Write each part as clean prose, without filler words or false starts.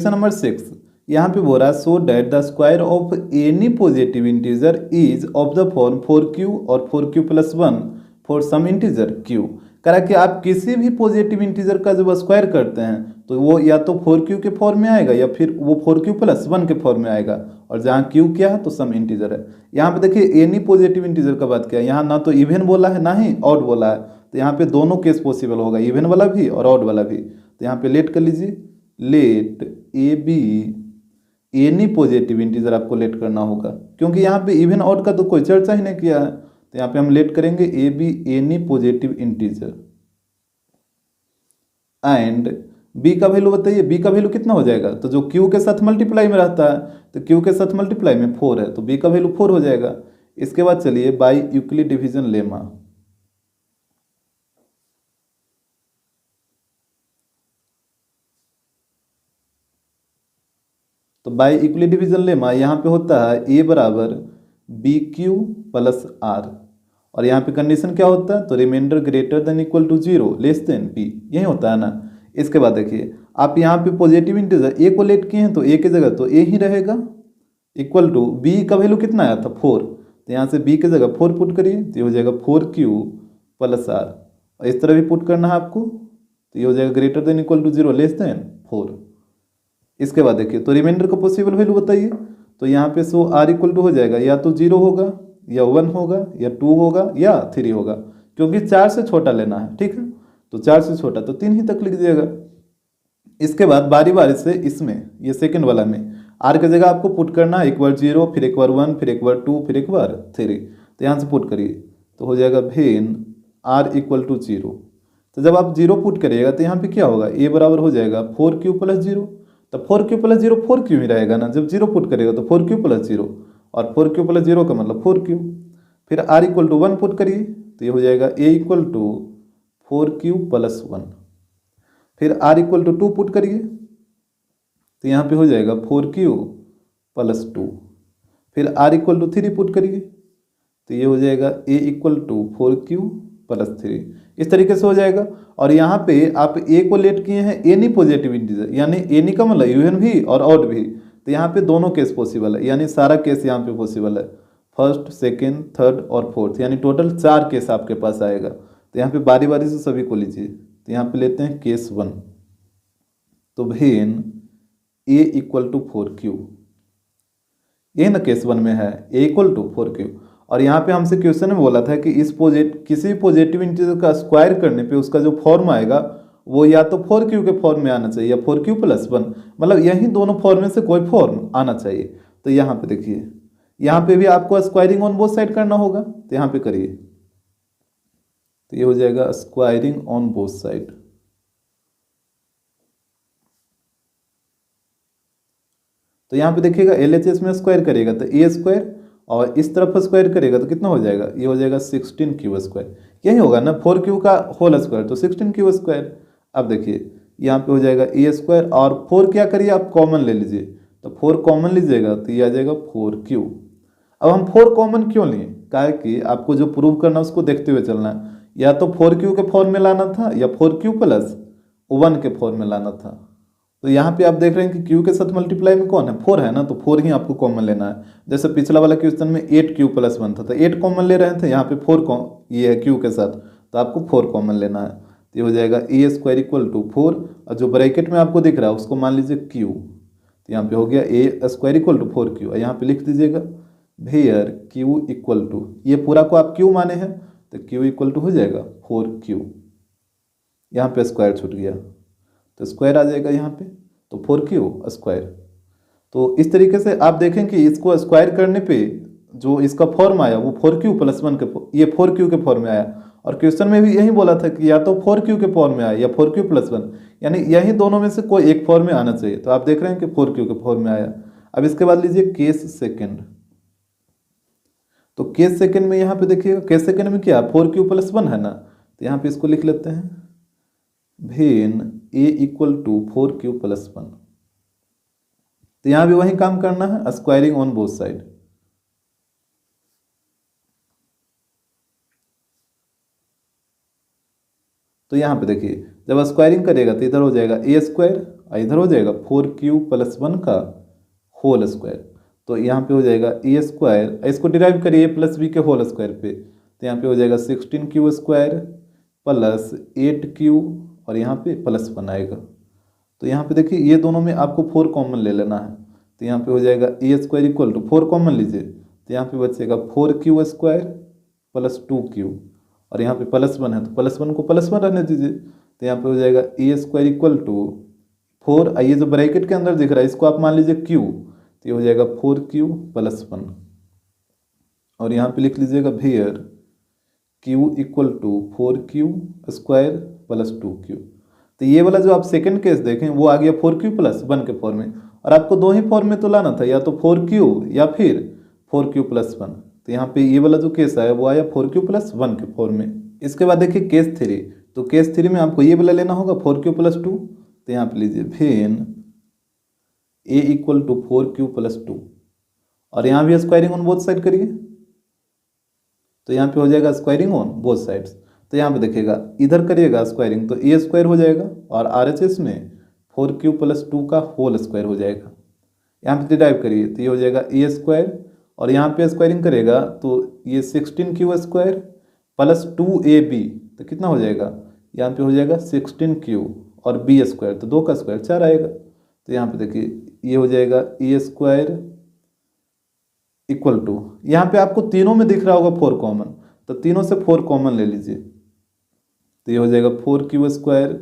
Question number 6 यहाँ पे बोल रहा है so that the square of any positive integer is of the form 4q और 4q plus 1 for some integer q। करा कि आप किसी भी पॉजिटिव इंटीजर का जब स्क्वायर करते हैं तो वो या तो 4q के फॉर्म में आएगा या फिर वो 4q प्लस 1 के फॉर्म में आएगा, और जहाँ q क्या है तो सम इंटीजर है। यहाँ पे देखिए एनी पॉजिटिव इंटीजर का बात किया, यहाँ ना तो इवन बोला है ना ही ऑड बोला है, तो यहाँ पे दोनों केस पॉसिबल होगा, इवन वाला भी और ऑड वाला भी। तो यहाँ पे लेट कर लीजिए, let A B any positive integer आपको लेट करना होगा, क्योंकि यहाँ पे इवन ऑड का तो कोई चर्चा ही नहीं किया है। तो यहाँ पे हम लेट करेंगे A B any positive integer and B का वैल्यू बताइए, बी का वैल्यू कितना हो जाएगा, तो जो क्यू के साथ मल्टीप्लाई में रहता है तो क्यू के साथ मल्टीप्लाई में 4 है, तो बी का वैल्यू 4 हो जाएगा। इसके बाद चलिए बाई यूक्लिड डिवीजन लेमा, तो बाई इक्वली डिवीजन लेमा यहाँ पे होता है ए बराबर बी क्यू प्लस आर, और यहाँ पे कंडीशन क्या होता है, तो reminder greater than equal to 0 less than B, यही होता है ना। इसके बाद देखिए आप यहाँ पे पॉजिटिव इंटीजर ए को लेट किए हैं तो ए की जगह तो ए ही रहेगा, इक्वल टू बी का वैल्यू कितना आया था 4, तो यहाँ से बी की जगह 4 पुट करिए तो ये हो जाएगा 4q प्लस आर, और इस तरह भी पुट करना है आपको, तो ये हो जाएगा greater than equal to 0 less than 4। इसके बाद देखिए तो रिमाइंडर का पॉसिबल वैल्यू बताइए, तो यहाँ पे सो आर इक्वल टू हो जाएगा या तो 0 होगा या 1 होगा या 2 होगा या 3 होगा, क्योंकि 4 से छोटा लेना है, ठीक है। तो 4 से छोटा तो 3 ही तक लिख दीजिएगा। इसके बाद बारी बारी से इसमें ये सेकंड वाला में आर की जगह आपको पुट करना है, एक बार 0 फिर एक बार 1 फिर एक बार 2 फिर एक बार 3, तो यहाँ से पुट करिए तो हो जाएगा भेन आर इक्वल टू 0। तो जब आप 0 पुट करिएगा तो यहाँ पे क्या होगा, ए बराबर हो जाएगा 4q प्लस 0, तो 4q प्लस 0 4q ही रहेगा ना, जब 0 पुट करेगा तो 4q प्लस 0, और 4q प्लस 0 का मतलब 4q। फिर r इक्वल टू 1 पुट करिए तो ये हो जाएगा a equal to 4q plus 1। फिर r इक्वल टू 2 पुट करिए तो यहाँ पे हो जाएगा 4q प्लस 2। फिर r इक्वल टू 3 पुट करिए तो ये हो जाएगा a equal to 4q plus 3, इस तरीके से हो जाएगा। और यहाँ पे आप a को लेट किए हैं एनी पॉजिटिव इंटीजर, यानी एनी का मतलब इवन भी और ऑड भी, तो यहाँ पे दोनों केस पॉसिबल है, यानी सारा केस यहाँ पे पॉसिबल है, फर्स्ट सेकेंड थर्ड और फोर्थ, यानी टोटल 4 केस आपके पास आएगा। तो यहाँ पे बारी बारी से सभी को लीजिए, तो यहाँ पे लेते हैं केस 1, तो भेन a इक्वल टू 4q, ये ना केस 1 में है a इक्वल टू 4q, और यहाँ पे हमसे क्वेश्चन में बोला था कि इस किसी पॉजिटिव इंटीजर का स्क्वायर करने पे उसका जो फॉर्म आएगा वो या तो 4q के फॉर्म में आना चाहिए या 4q प्लस 1, मतलब यही दोनों फॉर्म में से कोई फॉर्म आना चाहिए। तो यहाँ पे देखिए यहाँ पे भी आपको स्क्वायरिंग ऑन बोथ साइड करना होगा, तो यहाँ पे करिए तो ये हो जाएगा स्क्वायरिंग ऑन बोथ साइड। तो यहाँ पे देखिएगा LHS में स्क्वायर करेगा तो a स्क्वायर, और इस तरफ स्क्वायर करेगा तो कितना हो जाएगा, ये हो जाएगा 16q स्क्वायर, यही होगा ना 4q का होल स्क्वायर तो 16q स्क्वायर। अब देखिए यहाँ पे हो जाएगा a स्क्वायर, और 4 क्या करिए आप कॉमन ले लीजिए, तो 4 कॉमन लीजिएगा तो ये आ जाएगा 4q। अब हम 4 कॉमन क्यों लिए, क्या कि आपको जो प्रूव करना है उसको देखते हुए चलना है, या तो 4q के फॉर्म में लाना था या 4q प्लस 1 के फॉर्म में लाना था। तो यहाँ पे आप देख रहे हैं कि q के साथ मल्टीप्लाई में कौन है, 4 है ना, तो 4 ही आपको कॉमन लेना है। जैसे पिछला वाला क्वेश्चन में 8q प्लस 1 था तो 8 कॉमन ले रहे थे, यहाँ पे 4 ये है q के साथ, तो आपको 4 कॉमन लेना है। तो ये हो जाएगा a स्क्वायर इक्वल टू 4, और जो ब्रैकेट में आपको दिख रहा है उसको मान लीजिए q, तो यहाँ पे हो गया a square equal to 4q, और यहाँ पे लिख दीजिएगा वेयर q इक्वल टू, ये पूरा को आप q माने हैं तो q इक्वल टू हो जाएगा 4q, यहाँ पे स्क्वायर छूट गया तो स्क्वायर आ जाएगा यहाँ पे, तो 4q स्क्वायर। तो इस तरीके से आप देखें कि इसको स्क्वायर करने पे जो इसका फॉर्म आया वो 4q प्लस 1 के, ये 4q के फॉर्म में आया, और क्वेश्चन में भी यही बोला था कि या तो 4q के फॉर्म में आया या 4q प्लस 1, यानी यही दोनों में से कोई एक फॉर्म में आना चाहिए। तो आप देख रहे हैं कि 4q के फॉर्म में आया। अब इसके बाद लीजिए केस सेकेंड, तो केस सेकेंड में यहाँ पे देखिएगा केस सेकेंड में क्या 4q प्लस 1 है ना, तो यहाँ पे इसको लिख लेते हैं भेन a equal to 4q plus 1। तो यहाँ भी वही काम करना है, स्क्वायरिंग ऑन बोथ साइड। तो यहाँ पे देखिए जब स्क्वायरिंग करेगा तो इधर हो जाएगा a स्क्वायर इधर हो जाएगा 4q प्लस 1 का होल स्क्वायर। तो यहाँ पे हो जाएगा ए स्क्वायर, इसको डिराइव करिए प्लस बी के होल स्क्वायर पे, तो यहाँ पे हो जाएगा 16q स्क्वायर प्लस 8q और यहाँ पे प्लस 1 आएगा। तो यहाँ पे देखिए ये दोनों में आपको 4 कॉमन ले लेना है, तो यहाँ पे हो जाएगा ए स्क्वायर इक्वल टू 4 कॉमन लीजिए, तो यहाँ पे बचेगा 4q स्क्वायर प्लस 2q और यहाँ पे प्लस 1 है तो प्लस 1 को प्लस 1 रहने दीजिए, तो यहाँ पे हो जाएगा ए स्क्वायर इक्वल टू 4, ये जो ब्रैकेट के अंदर दिख रहा है इसको आप मान लीजिए q, तो ये हो जाएगा 4q प्लस 1 और यहाँ पे लिख लीजिएगा where q equal to 4q square plus 2q। तो ये वाला जो आप सेकंड केस देखें वो आ गया 4q प्लस 1 के फॉर्म में, और आपको दो ही फॉर्म में तो लाना था, या तो 4q या फिर 4q प्लस 1। तो यहाँ पे ये वाला जो केस आया वो आया 4q प्लस 1 के फॉर्म में। इसके बाद देखिए केस 3, तो केस 3 में आपको ये वाला लेना होगा 4q प्लस 2, तो यहाँ पे लीजिए when a equal to 4q plus 2 और यहाँ भी स्क्वायरिंग ऑन बोथ साइड करिए, तो यहाँ पे हो जाएगा स्क्वायरिंग ऑन बोथ साइड्स। तो यहाँ पे देखिएगा इधर करिएगा स्क्वायरिंग तो ए स्क्वायर हो जाएगा और RHS में 4q प्लस 2 का होल स्क्वायर हो जाएगा। यहाँ पे डिराइव करिए तो ये हो जाएगा ए स्क्वायर और यहाँ पे स्क्वायरिंग करेगा तो ये 16q स्क्वायर प्लस 2ab, तो कितना हो जाएगा, यहाँ पे हो जाएगा 16q और b स्क्वायर, तो 2 का स्क्वायर 4 आएगा। तो यहाँ पे देखिए ये हो जाएगा ए स्क्वायर इक्वल टू, यहाँ पे आपको तीनों में दिख रहा होगा 4 कॉमन, तो तीनों से 4 कॉमन ले लीजिए, तो ये हो जाएगा 4q स्क्वायर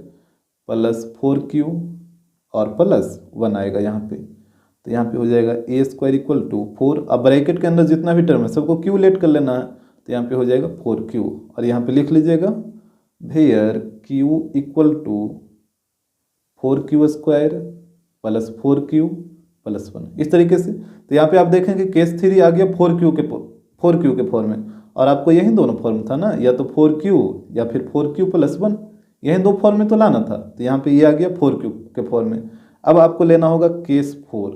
प्लस 4q और प्लस 1 आएगा यहाँ पे। तो यहाँ पे हो जाएगा ए स्क्वायर इक्वल टू 4, अब ब्रैकेट के अंदर जितना भी टर्म है सबको q लेट कर लेना है, तो यहाँ पे हो जाएगा 4q और यहाँ पे लिख लीजिएगा where q equal to 4q square plus 4q plus 1, इस तरीके से। तो यहाँ पे आप देखेंगे केस 3 आ गया 4q के फॉर्म में, और आपको यही दोनों फॉर्म था ना, या तो 4q या फिर 4q प्लस 1, यही दो फॉर्म में तो लाना था, तो यहाँ पे ये आ गया 4q के फॉर्म में। अब आपको लेना होगा केस 4,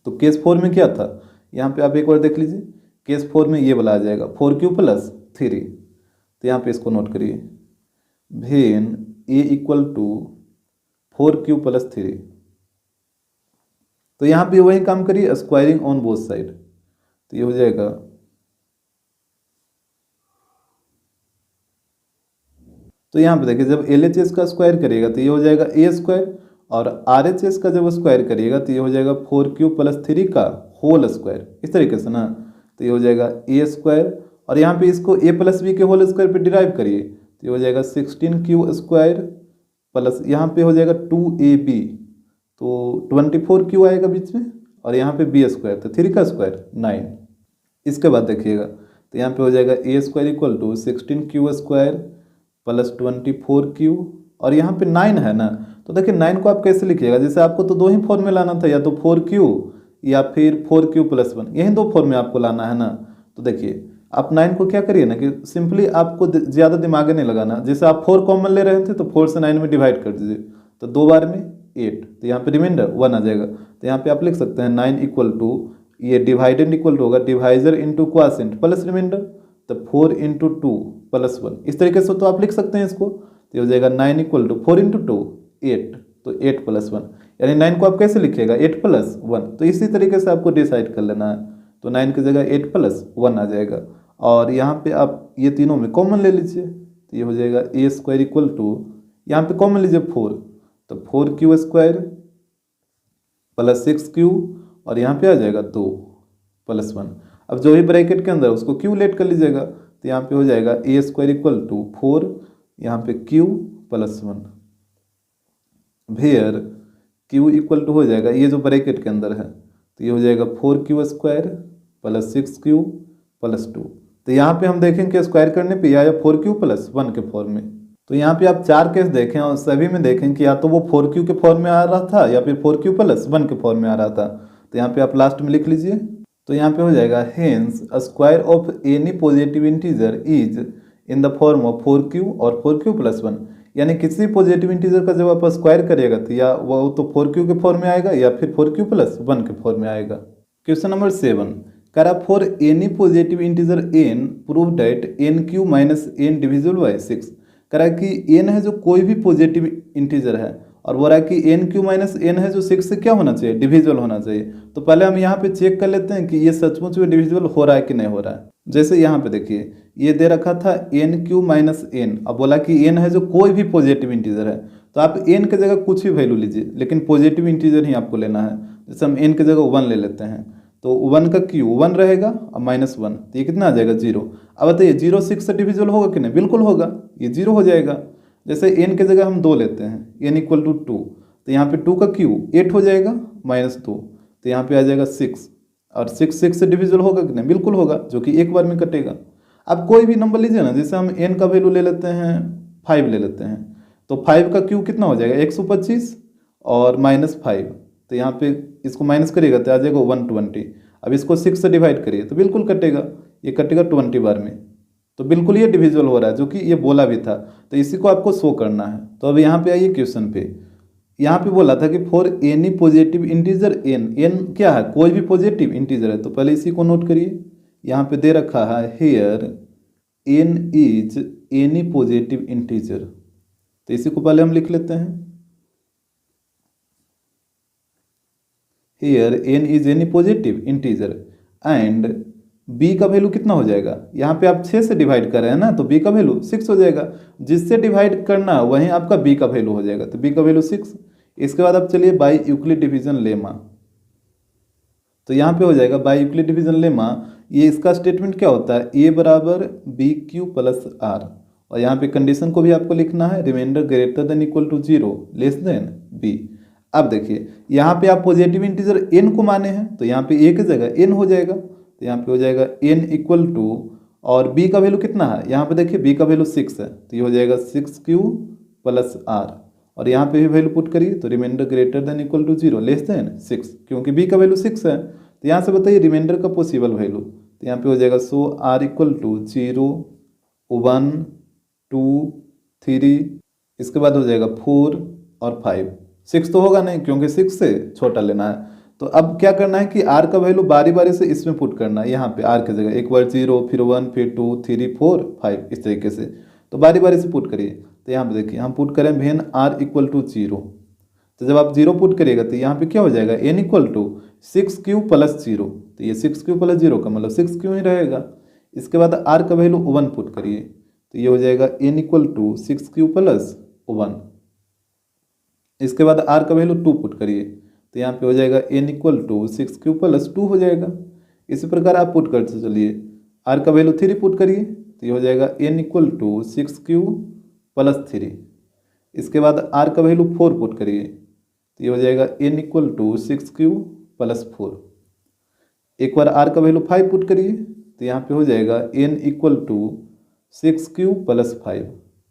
तो केस 4 में क्या था, यहाँ पे आप एक बार देख लीजिए, केस 4 में ये वाला आ जाएगा 4q प्लस 3, तो यहाँ पे इसको नोट करिए when a equal to 4q plus 3, तो यहाँ पे वही काम करिए स्क्वायरिंग ऑन बोथ साइड, तो ये हो जाएगा तो यहाँ पे देखिए जब LHS का स्क्वायर करिएगा तो ये हो जाएगा a स्क्वायर और RHS का जब स्क्वायर करिएगा तो ये हो जाएगा 4q प्लस 3 का होल स्क्वायर, इस तरीके से ना। तो ये हो जाएगा a स्क्वायर और यहाँ पे इसको a प्लस बी के होल स्क्वायर पे डिराइव करिए, तो ये हो जाएगा 16q स्क्वायर प्लस यहाँ पे हो जाएगा 2ab, तो 24q आएगा बीच में और यहाँ पे b स्क्वायर, तो 3 का स्क्वायर 9। इसके बाद देखिएगा तो यहाँ पे हो जाएगा a square equal to 16q square plus 24q और यहाँ पे 9 है ना, तो देखिए 9 को आप कैसे लिखिएगा, जैसे आपको तो दो ही फॉर्म में लाना था, या तो 4q या फिर 4q प्लस 1, यही दो फॉर्म में आपको लाना है ना। तो देखिए आप 9 को क्या करिए ना कि सिंपली आपको ज़्यादा दिमाग नहीं लगाना, जैसे आप 4 कॉमन ले रहे थे तो 4 से 9 में डिवाइड कर दीजिए, तो 2 बार में 8, तो यहाँ पे रिमाइंडर 1 आ जाएगा। तो यहाँ पे आप लिख सकते हैं 9 इक्वल टू, ये डिवाइडेंड इक्वल टू होगा divisor into quotient plus reminder, तो 4 इंटू 2 प्लस 1, इस तरीके से तो आप लिख सकते हैं इसको। तो हो जाएगा 9 इक्वल टू 4 इंटू 2 8, तो 8 प्लस 1, यानी 9 को आप कैसे लिखिएगा 8 प्लस 1, तो इसी तरीके से आपको डिसाइड कर लेना है। तो 9 की जगह 8 प्लस 1 आ जाएगा और यहाँ पे आप ये तीनों में कॉमन ले लीजिए, तो ये हो जाएगा a स्क्वायर इक्वल टू, यहाँ पे कॉमन लीजिए 4, तो 4q स्क्वायर प्लस 6q और यहाँ पे आ जाएगा 2 प्लस 1। अब जो ही ब्रैकेट के अंदर उसको q लेट कर लीजिएगा, तो यहाँ पे हो जाएगा a स्क्वायर इक्वल टू 4, यहाँ पे q plus 1 where q equal to हो जाएगा ये जो ब्रैकेट के अंदर है, तो ये हो जाएगा 4q square plus 6q plus 2। तो यहाँ पे हम देखें कि स्क्वायर करने पे आया 4q प्लस 1 के फॉर्म में। तो यहाँ पे आप 4 केस देखें और सभी में देखें कि या तो वो 4q के फॉर्म में आ रहा था या फिर 4q प्लस 1 के फॉर्म में आ रहा था। तो यहाँ पे आप लास्ट में लिख लीजिए, तो यहाँ पे हो जाएगा hence square of any positive integer is in the form of 4q और 4q प्लस 1, यानी किसी पॉजिटिव इंटीजर का जब आप स्क्वायर करिएगा तो या वो तो 4q के फॉर्म में आएगा या फिर 4q प्लस 1 के फॉर्म में आएगा। क्वेश्चन नंबर 7, करा for any positive integer n prove that nq minus n divisible by 6। करा कि n है जो कोई भी पॉजिटिव इंटीजर है और बोल रहा है कि एन क्यू माइनस एन है जो 6 से क्या होना चाहिए, डिविजिबल होना चाहिए। तो पहले हम यहाँ पे चेक कर लेते हैं कि ये सचमुच में डिविजिबल हो रहा है कि नहीं हो रहा है। जैसे यहाँ पे देखिए ये दे रखा था एन क्यू माइनस एन, अब बोला कि एन है जो कोई भी पॉजिटिव इंटीजर है, तो आप एन के जगह कुछ भी वैल्यू लीजिए, लेकिन पॉजिटिव इंटीजर ही आपको लेना है। जैसे हम एन के जगह 1 ले लेते हैं, तो 1 का क्यू 1 रहेगा और -1, तो ये कितना आ जाएगा 0। अब बताइए 0 6 से डिविजिबल होगा कि नहीं, बिल्कुल होगा, ये 0 हो जाएगा। जैसे n के जगह हम 2 लेते हैं, n इक्वल टू 2, तो यहाँ पे 2 का क्यू 8 हो जाएगा, -2, तो यहाँ पे आ जाएगा 6, और 6 से डिविजिबल होगा कि नहीं, बिल्कुल होगा, जो कि एक बार में कटेगा। अब कोई भी नंबर लीजिए ना, जैसे हम n का वैल्यू ले लेते हैं 5 ले लेते हैं, तो 5 का क्यू कितना हो जाएगा 125 और -5, तो यहाँ पे इसको माइनस करिएगा तो आ जाएगा 120। अब इसको 6 से डिवाइड करिए तो बिल्कुल कटेगा, ये कटेगा 20 बार में, तो बिल्कुल ये डिविजिबल हो रहा है, जो कि ये बोला भी था। तो इसी को आपको शो करना है। तो अब यहाँ पे आइए क्वेश्चन पे, यहाँ पे बोला था कि for any positive integer N, N क्या है, कोई भी पॉजिटिव इंटीजर है, तो पहले इसी को नोट करिए। यहाँ पे दे रखा है here N is any positive integer, तो इसी को पहले हम लिख लेते हैं, here N is any positive integer and b का वैल्यू कितना हो जाएगा, यहाँ पे आप 6 से डिवाइड कर रहे हैं ना, तो b का वैल्यू 6 हो जाएगा, जिससे डिवाइड करना वहीं आपका b का वैल्यू हो जाएगा, तो b का वैल्यू 6। इसके बाद आप चलिए बाई यूक्लिड डिवीजन लेमा, तो यहाँ पे हो जाएगा बाई यूक्लिड डिवीजन लेमा, ये इसका स्टेटमेंट क्या होता है, a बराबर बी क्यू प्लस आर, और यहाँ पे कंडीशन को भी आपको लिखना है, reminder greater than equal to 0 less than b। अब देखिए यहाँ पे आप पॉजिटिव इंटीजर n को माने हैं, तो यहाँ पे a की जगह n हो जाएगा, तो यहाँ पे हो जाएगा n इक्वल टू, और b का वैल्यू कितना है, यहाँ पे देखिए b का वैल्यू 6 है, तो ये हो जाएगा 6q प्लस r, और यहाँ पे भी वैल्यू पुट करिए तो reminder greater than equal to 0 less than 6, क्योंकि b का वैल्यू 6 है। तो यहाँ से बताइए रिमाइंडर का पॉसिबल वैल्यू, तो यहाँ पे हो जाएगा सो r इक्वल टू 0 1 2 3, इसके बाद हो जाएगा 4 और 5, 6 तो होगा नहीं क्योंकि 6 से छोटा लेना है। तो अब क्या करना है कि r का वैल्यू बारी बारी से इसमें पुट करना है, यहाँ पे r की जगह एक बार 0 फिर 1 फिर 2 3 4 5 इस तरीके से, तो बारी बारी से पुट करिए। तो यहाँ पे देखिए हम पुट करें वेन r इक्वल टू 0, तो जब आप 0 पुट करिएगा तो यहाँ पे क्या हो जाएगा n equal to 6q plus 0, तो ये 6q प्लस 0 का मतलब 6q ही रहेगा। इसके बाद r का वैल्यू 1 पुट करिए, तो ये हो जाएगा n equal to 6q plus 1। इसके बाद r का वैल्यू 2 पुट करिए, तो यहाँ पे हो जाएगा n equal to 6q plus 2 हो जाएगा। इसी प्रकार आप पुट करते चलिए, r का वैल्यू 3 पुट करिए, तो ये हो जाएगा n equal to 6q plus 3। इसके बाद r का वैल्यू 4 पुट करिए, तो ये हो जाएगा n equal to 6q plus 4। एक बार r का वैल्यू 5 पुट करिए, तो यहाँ पे हो जाएगा n equal to 6q plus 5।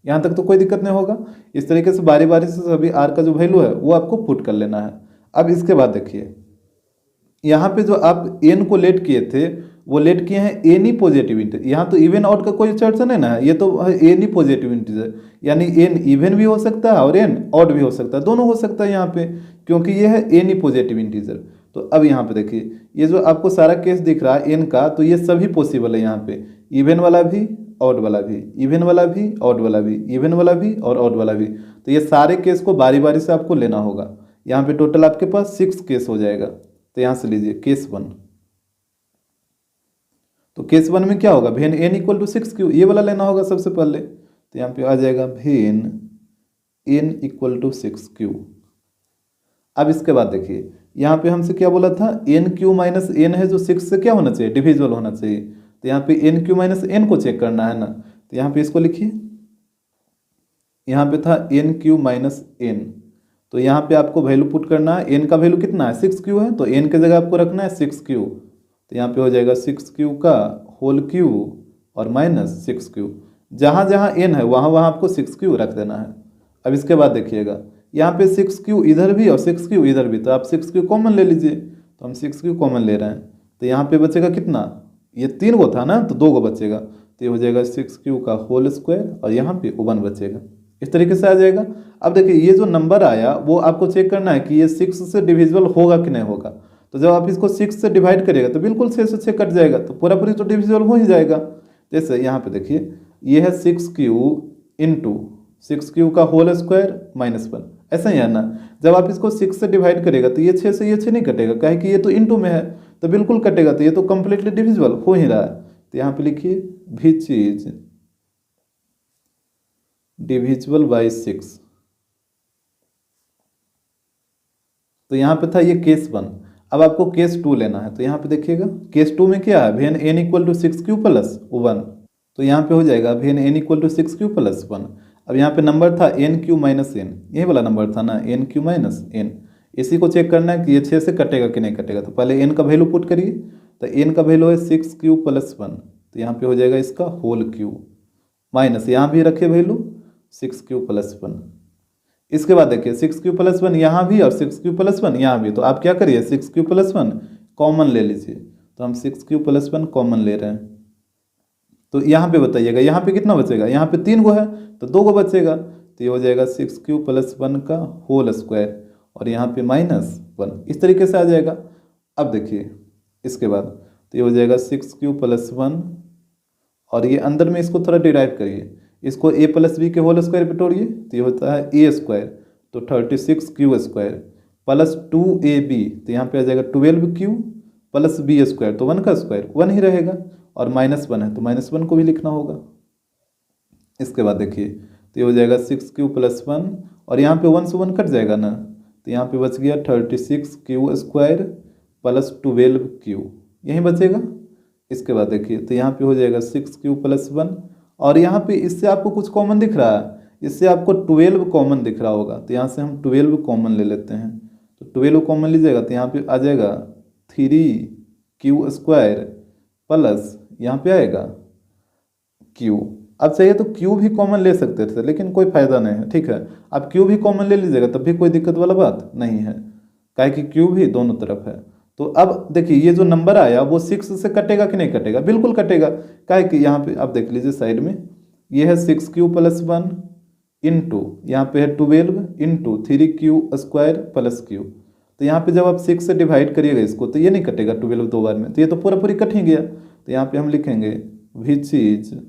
यहाँ तक तो कोई दिक्कत नहीं होगा। इस तरीके से बारी बारी से सभी r का जो वैल्यू है वो आपको पुट कर लेना है। अब इसके बाद देखिए यहाँ पे जो आप n को लेट किए थे वो लेट किए हैं एनी पॉजिटिव इंटीजर, यहाँ तो इवन आउट का कोई चर्चा नहीं ना है, ये तो एनी पॉजिटिव इंटीजर, यानी n इवन भी हो सकता है और n ऑड भी हो सकता है, दोनों हो सकता है यहाँ पे, क्योंकि ये है एनी पॉजिटिव इंटीजर। तो अब यहाँ पे देखिए ये जो आपको सारा केस दिख रहा है n का, तो ये सभी पॉसिबल है यहाँ पे, इवन वाला भी ऑड वाला भी, इवन वाला भी ऑड वाला भी, इवन वाला भी और ऑड वाला भी। तो ये सारे केस को बारी बारी से आपको लेना होगा। यहाँ पे टोटल आपके पास 6 केस हो जाएगा। तो यहाँ से लीजिए केस 1, तो केस 1 में क्या होगा, when n equal to 6q, ये वाला लेना होगा सबसे पहले। तो यहाँ पे आ जाएगा when n equal to 6q। अब इसके बाद देखिए यहाँ पे हमसे क्या बोला था, nq माइनस n है जो 6 से क्या होना चाहिए, डिविजिबल होना चाहिए। तो यहाँ पे nq माइनस n को चेक करना है ना, तो यहाँ पे इसको लिखिए, यहाँ पे था nq माइनस n, तो यहाँ पे आपको वैल्यू पुट करना है, n का वैल्यू कितना है 6q है, तो n की जगह आपको रखना है 6q, तो यहाँ पे हो जाएगा 6q का होल क्यू और माइनस 6q, जहाँ जहाँ n है वहाँ वहाँ आपको 6q रख देना है। अब इसके बाद देखिएगा यहाँ पे 6q इधर भी और 6q इधर भी, तो आप 6q कॉमन ले लीजिए, तो हम 6q कॉमन ले रहे हैं, तो यहाँ पे बचेगा कितना, ये 3 गो था ना, तो 2 गो बचेगा, तो ये हो जाएगा 6q का होल स्क्वायर और यहाँ पे 1 बचेगा। इस तरीके से आ जाएगा। अब देखिए ये जो नंबर आया वो आपको चेक करना है कि ये 6 से डिविजिबल होगा कि नहीं होगा। तो जब आप इसको 6 से डिवाइड करिएगा तो बिल्कुल 6 से 6 कट जाएगा, तो पूरा पूरी तो डिविजिबल हो ही जाएगा। जैसे यहाँ पे देखिए ये है 6q इंटू 6q का होल स्क्वायर माइनस 1। ऐसा ही है ना। जब आप इसको 6 से डिवाइड करेगा तो ये 6 से ये 6 नहीं कटेगा, काहे कि ये तो इनटू में है तो बिल्कुल कटेगा, तो ये तो कंप्लीटली डिविजिबल हो ही रहा है। तो यहाँ पे लिखिए विच इज डिविजिबल बाई 6। तो यहाँ पे था ये केस 1। अब आपको केस 2 लेना है, तो यहाँ पे देखिएगा केस 2 में क्या है, when n equal to 6q plus 1। तो यहाँ पे हो जाएगा when n equal to 6q plus 1। अब यहाँ पे नंबर था nq माइनस n, यही वाला नंबर था ना nq माइनस n। इसी को चेक करना है कि ये 6 से कटेगा कि नहीं कटेगा। तो पहले n का वैल्यू पुट करिए, तो n का वैल्यू है 6q प्लस 1, तो यहाँ पे हो जाएगा इसका होल क्यू माइनस यहाँ भी रखे वैल्यू 6q प्लस 1। इसके बाद देखिए 6q प्लस 1 यहाँ भी और 6q प्लस 1 यहाँ भी, तो आप क्या करिए 6q प्लस 1 कॉमन ले लीजिए। तो हम 6q प्लस 1 कॉमन ले रहे हैं, तो यहाँ पे बताइएगा यहाँ पे कितना बचेगा, यहाँ पे 3 गो है तो 2 गो बचेगा, तो ये हो जाएगा 6q प्लस 1 का होल स्क्वायर और यहाँ पे माइनस 1, इस तरीके से आ जाएगा। अब देखिए इसके बाद तो ये हो जाएगा 6q प्लस 1 और ये अंदर में इसको थोड़ा डिराइव करिए, इसको a प्लस बी के होल स्क्वायर पे तोड़िए तो ये होता है a स्क्वायर, तो 36q स्क्वायर प्लस 2ab, तो यहाँ पे आ जाएगा 12q प्लस b स्क्वायर, तो 1 का स्क्वायर 1 ही रहेगा और माइनस 1 है तो माइनस 1 को भी लिखना होगा। इसके बाद देखिए तो ये हो जाएगा 6q प्लस 1 और यहाँ पे 1 से 1 कट जाएगा ना, तो यहाँ पे बच गया 36q स्क्वायर प्लस 12q, यही बचेगा। इसके बाद देखिए तो यहाँ पे हो जाएगा 6q प्लस 1 और यहाँ पे इससे आपको कुछ कॉमन दिख रहा है, इससे आपको 12 कॉमन दिख रहा होगा, तो यहाँ से हम 12 कॉमन ले लेते हैं। तो 12 कॉमन लीजिएगा तो यहाँ पे आ जाएगा 3q स्क्वायर प्लस यहाँ पे आएगा q। अब चाहिए तो q भी कॉमन ले सकते थे लेकिन कोई फायदा नहीं है, ठीक है। अब q भी कॉमन ले लीजिएगा तब भी कोई दिक्कत वाला बात नहीं है, काहे कि q भी दोनों तरफ है। तो अब देखिए ये जो नंबर आया वो 6 से कटेगा कि नहीं कटेगा, बिल्कुल कटेगा, काहे कि यहाँ पे आप देख लीजिए साइड में ये है 6q प्लस 1 इंटू यहाँ पे है 12 into 3q square plus q। तो यहाँ पे जब आप 6 से डिवाइड करिएगा इसको तो ये नहीं कटेगा 12 दो बार में, तो ये तो पूरा पूरी कट ही गया। तो यहाँ पे हम लिखेंगे विच इज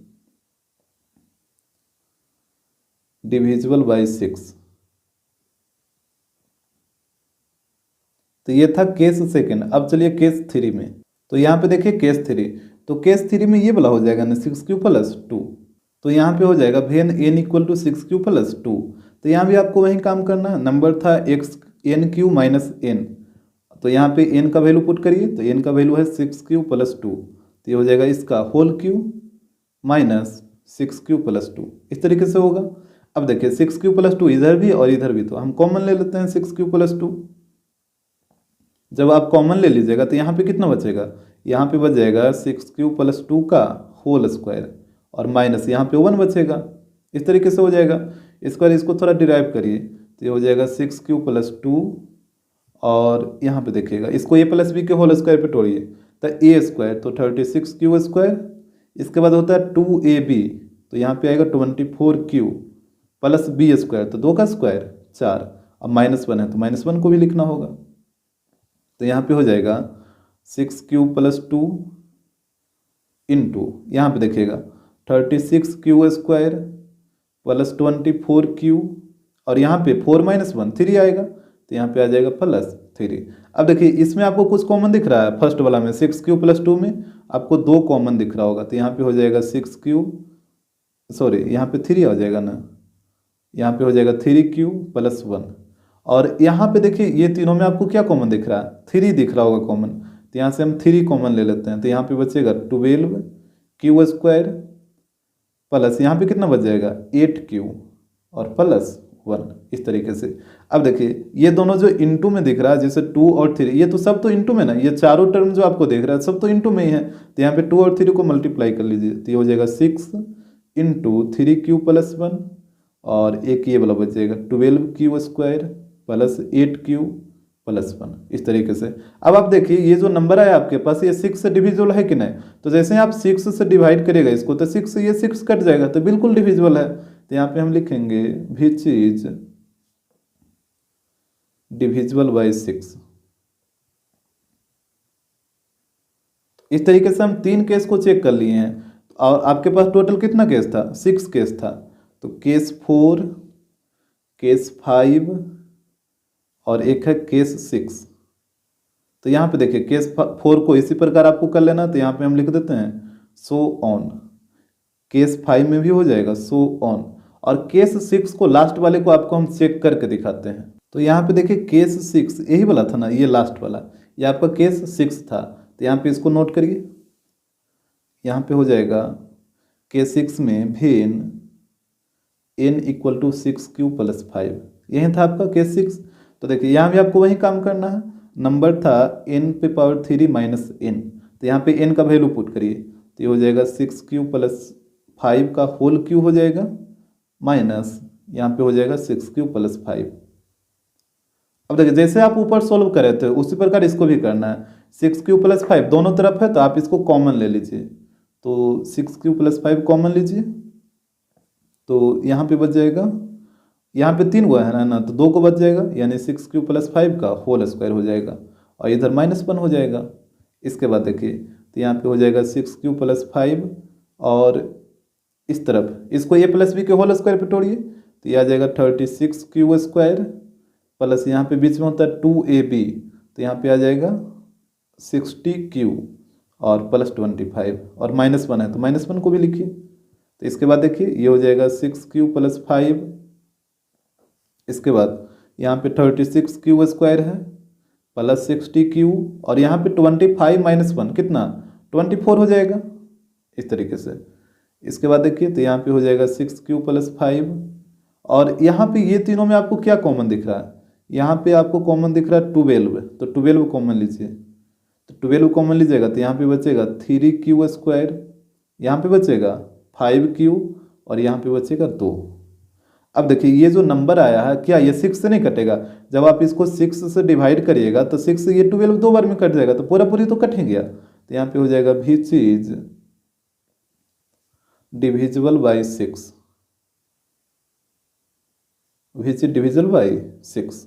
डिविजिबल बाई 6। तो ये था केस सेकंड। अब चलिए केस 3 में, तो यहाँ पे देखिए केस 3, तो केस 3 में ये वाला हो जाएगा ना 6q प्लस 2, तो यहाँ पे हो जाएगा when n equal to 6q plus 2। तो यहाँ भी आपको वही काम करना है, नंबर था nq माइनस n, तो यहाँ पे n का वैल्यू पुट करिए, तो n का वैल्यू है 6q प्लस 2, तो ये हो जाएगा इसका whole q minus 6q plus 2, इस तरीके से होगा। अब देखिए 6q प्लस 2 इधर भी और इधर भी, तो हम कॉमन ले लेते हैं 6q प्लस 2। जब आप कॉमन ले लीजिएगा तो यहाँ पे कितना बचेगा, यहाँ पे बच जाएगा 6q प्लस 2 का होल स्क्वायर और माइनस यहाँ पे 1 बचेगा, इस तरीके से हो जाएगा। इसके बाद इसको थोड़ा डिराइव करिए तो ये हो जाएगा 6q प्लस 2 और यहाँ पे देखिएगा इसको a प्लस बी के होल स्क्वायर पे तोड़िए तो a स्क्वायर, तो 36q स्क्वायर, इसके बाद होता है 2ab, तो यहाँ पे आएगा 24q प्लस b स्क्वायर, तो 2 का स्क्वायर 4, अब माइनस 1 है तो माइनस 1 को भी लिखना होगा। तो यहाँ पे हो जाएगा 6q प्लस 2 इंटू यहाँ पे देखिएगा 36q स्क्वायर प्लस 24q और यहाँ पे 4 माइनस 1 3 आएगा, तो यहाँ पे आ जाएगा प्लस 3। अब देखिए इसमें आपको कुछ कॉमन दिख रहा है, फर्स्ट वाला में 6q प्लस 2 में आपको 2 कॉमन दिख रहा होगा, तो यहाँ पे हो जाएगा 6q, सॉरी यहाँ पे 3 आ जाएगा ना, यहाँ पे हो जाएगा 3q प्लस 1 और यहाँ पे देखिए ये तीनों में आपको क्या कॉमन दिख रहा है, 3 दिख रहा होगा कॉमन, तो यहाँ से हम 3 कॉमन ले लेते हैं, तो यहाँ पे बचेगा 12q स्क्वायर प्लस यहाँ पे कितना बच जाएगा 8q और प्लस 1, इस तरीके से। अब देखिए ये दोनों जो इंटू में दिख रहा है जैसे 2 और 3, ये तो सब तो इंटू में ना, ये चारों टर्म जो आपको देख रहा है सब तो इंटू में ही है, तो यहाँ पे 2 और 3 को मल्टीप्लाई कर लीजिए, तो ये हो जाएगा 6 इंटू 3q प्लस 1 और एक ये वाला बच जाएगा 12q square plus 8q plus 1, इस तरीके से। अब आप देखिए ये जो नंबर आया आपके पास ये 6 से डिविजिबल है कि नहीं, तो जैसे ही आप 6 से डिवाइड करिएगा इसको तो 6 से ये 6 कट जाएगा, तो बिल्कुल डिविजिबल है। तो यहाँ पे हम लिखेंगे विच इज डिविजिबल बाई 6। इस तरीके से हम 3 केस को चेक कर लिए हैं और आपके पास टोटल कितना केस था, 6 केस था। तो केस 4, केस 5 और एक है केस 6। तो यहाँ पे देखिए केस 4 को इसी प्रकार आपको कर लेना, तो यहाँ पे हम लिख देते हैं सो ऑन। केस 5 में भी हो जाएगा सो ऑन, और केस 6 को लास्ट वाले को आपको हम चेक करके दिखाते हैं। तो यहाँ पे देखिए केस 6 यही वाला था ना, ये लास्ट वाला, ये आपका केस 6 था। तो यहाँ पे इसको नोट करिए, यहाँ पे हो जाएगा केस 6 में भेन n equal to 6q plus 5, यही था आपका केस 6। तो देखिए यहाँ भी आपको वही काम करना है, नंबर था n पे पावर 3 माइनस n, तो यहाँ पे n का वैल्यू पुट करिए, तो ये हो जाएगा 6q प्लस 5 का होल क्यू हो जाएगा, माइनस यहाँ पे हो जाएगा 6q प्लस 5। अब देखिए जैसे आप ऊपर सोल्व कर रहे थे उसी प्रकार इसको भी करना है। 6q प्लस 5 दोनों तरफ है, तो आप इसको कॉमन ले लीजिए, तो 6q प्लस 5 कॉमन लीजिए, तो यहाँ पे बच जाएगा, यहाँ पे 3 हुआ है ना, तो 2 को बच जाएगा, यानी 6q प्लस 5 का होल स्क्वायर हो जाएगा, और इधर -1 हो जाएगा। इसके बाद देखिए तो यहाँ पे हो जाएगा 6q प्लस 5, और इस तरफ इसको a प्लस बी के होल स्क्वायर पे तोड़िए, तो ये आ जाएगा 36q स्क्वायर, प्लस यहाँ पे बीच में होता है 2ab, तो यहाँ पे आ जाएगा 60q और प्लस 25, और -1 है तो -1 को भी लिखिए। तो इसके बाद देखिए ये हो जाएगा 6q प्लस 5, इसके बाद यहाँ पे 36q स्क्वायर है प्लस 60q, और यहाँ पे 25 माइनस 1 कितना 24 हो जाएगा, इस तरीके से। इसके बाद देखिए तो यहाँ पे हो जाएगा 6q प्लस 5, और यहाँ पे ये तीनों में आपको क्या कॉमन दिख रहा है, यहाँ पे आपको कॉमन दिख रहा है 12, तो 12 कॉमन लीजिए, तो 12 कॉमन लीजिएगा तो यहाँ पे बचेगा 3q स्क्वायर, यहाँ पे बचेगा 5q, और यहाँ पे बचेगा 2। अब देखिए ये जो नंबर आया है क्या ये 6 से नहीं कटेगा, जब आप इसको 6 से डिवाइड करिएगा तो 6 से ये 12 2 बार में कट जाएगा, तो पूरा पूरी तो कट ही गया। तो यहाँ पे हो जाएगा which is divisible by 6, which is divisible by 6।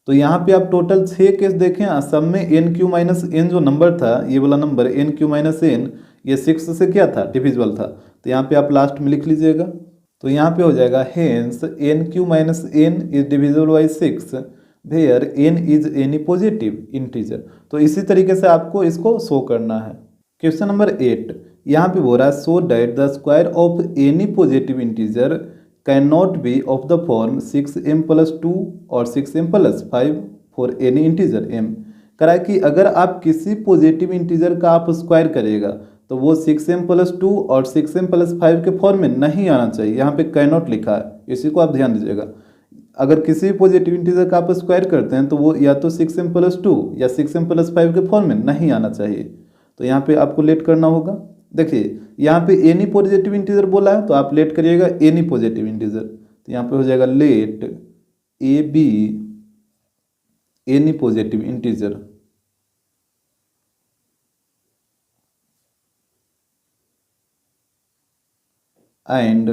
तो यहाँ पे आप टोटल 6 केस देखें, सब में nq माइनस n जो नंबर था, ये वाला नंबर nq माइनस n, ये 6 से क्या था डिविजिबल था, तो यहाँ पे आप लास्ट में लिख लीजिएगा। तो यहाँ पे हो जाएगा hence nq minus n is divisible by 6 where n is any positive integer. तो इसी तरीके से आपको इसको शो करना है। क्वेश्चन नंबर 8 यहाँ पे बोल रहा है so that the square of any positive integer can not be of the form 6m plus 2 और 6m plus 5 for any integer m। करा कि अगर आप किसी पॉजिटिव इंटीजर का आप स्क्वायर करिएगा तो वो 6m प्लस 2 और 6m प्लस 5 के फॉर्म में नहीं आना चाहिए, यहाँ पे कैन नॉट लिखा है, इसी को आप ध्यान दीजिएगा। अगर किसी पॉजिटिव इंटीजर का आप स्क्वायर करते हैं तो वो या तो 6m प्लस 2 या 6m प्लस 5 के फॉर्म में नहीं आना चाहिए। तो यहाँ पे आपको लेट करना होगा। देखिए यहाँ पे एनी पॉजिटिव इंटीजर बोला है तो आप लेट करिएगा एनी पॉजिटिव इंटीजर, तो यहाँ पे हो जाएगा let A B any positive integer. And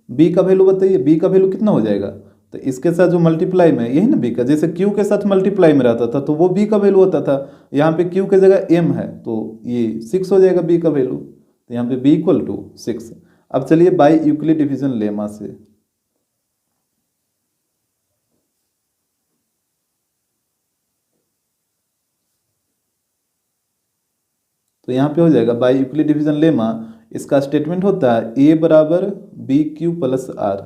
B का वैल्यू बताइए, बी का वैल्यू कितना हो जाएगा, तो इसके साथ जो मल्टीप्लाई में यही ना बी का, जैसे क्यू के साथ मल्टीप्लाई में रहता था तो वो बी का वैल्यू होता था, यहाँ पे क्यू के जगह एम है तो ये 6 हो जाएगा बी का वैल्यू, तो यहाँ पे बी इक्वल टू 6। अब चलिए बाय यूक्लिड डिवीजन लेमा से, तो यहाँ पे हो जाएगा बाय यूक्लिड डिवीजन लेमा, इसका स्टेटमेंट होता है ए बराबर बी क्यू प्लस आर,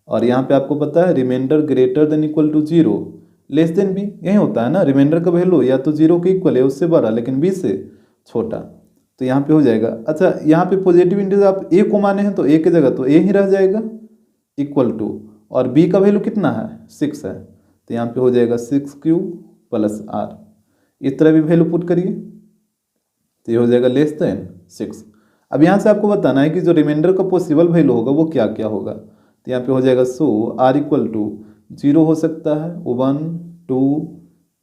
और यहाँ पे आपको पता है reminder greater than equal to 0 less than B, यही होता है ना, रिमाइंडर का वैल्यू या तो 0 के इक्वल है उससे बड़ा लेकिन बी से छोटा, तो यहाँ पे हो जाएगा। अच्छा यहाँ पे पॉजिटिव इंटीजर आप ए को माने हैं तो ए की जगह तो ए ही रह जाएगा इक्वल टू, और बी का वैल्यू कितना है 6 है, तो यहाँ पे हो जाएगा 6q प्लस आर। इस तरह भी वैल्यू पुट करिए तो ये हो जाएगा लेस देन 6। अब यहाँ से आपको बताना है कि जो रिमाइंडर का पॉसिबल वैल्यू होगा वो क्या क्या होगा, तो यहाँ पे हो जाएगा सो आर इक्वल टू 0 हो सकता है, 1 2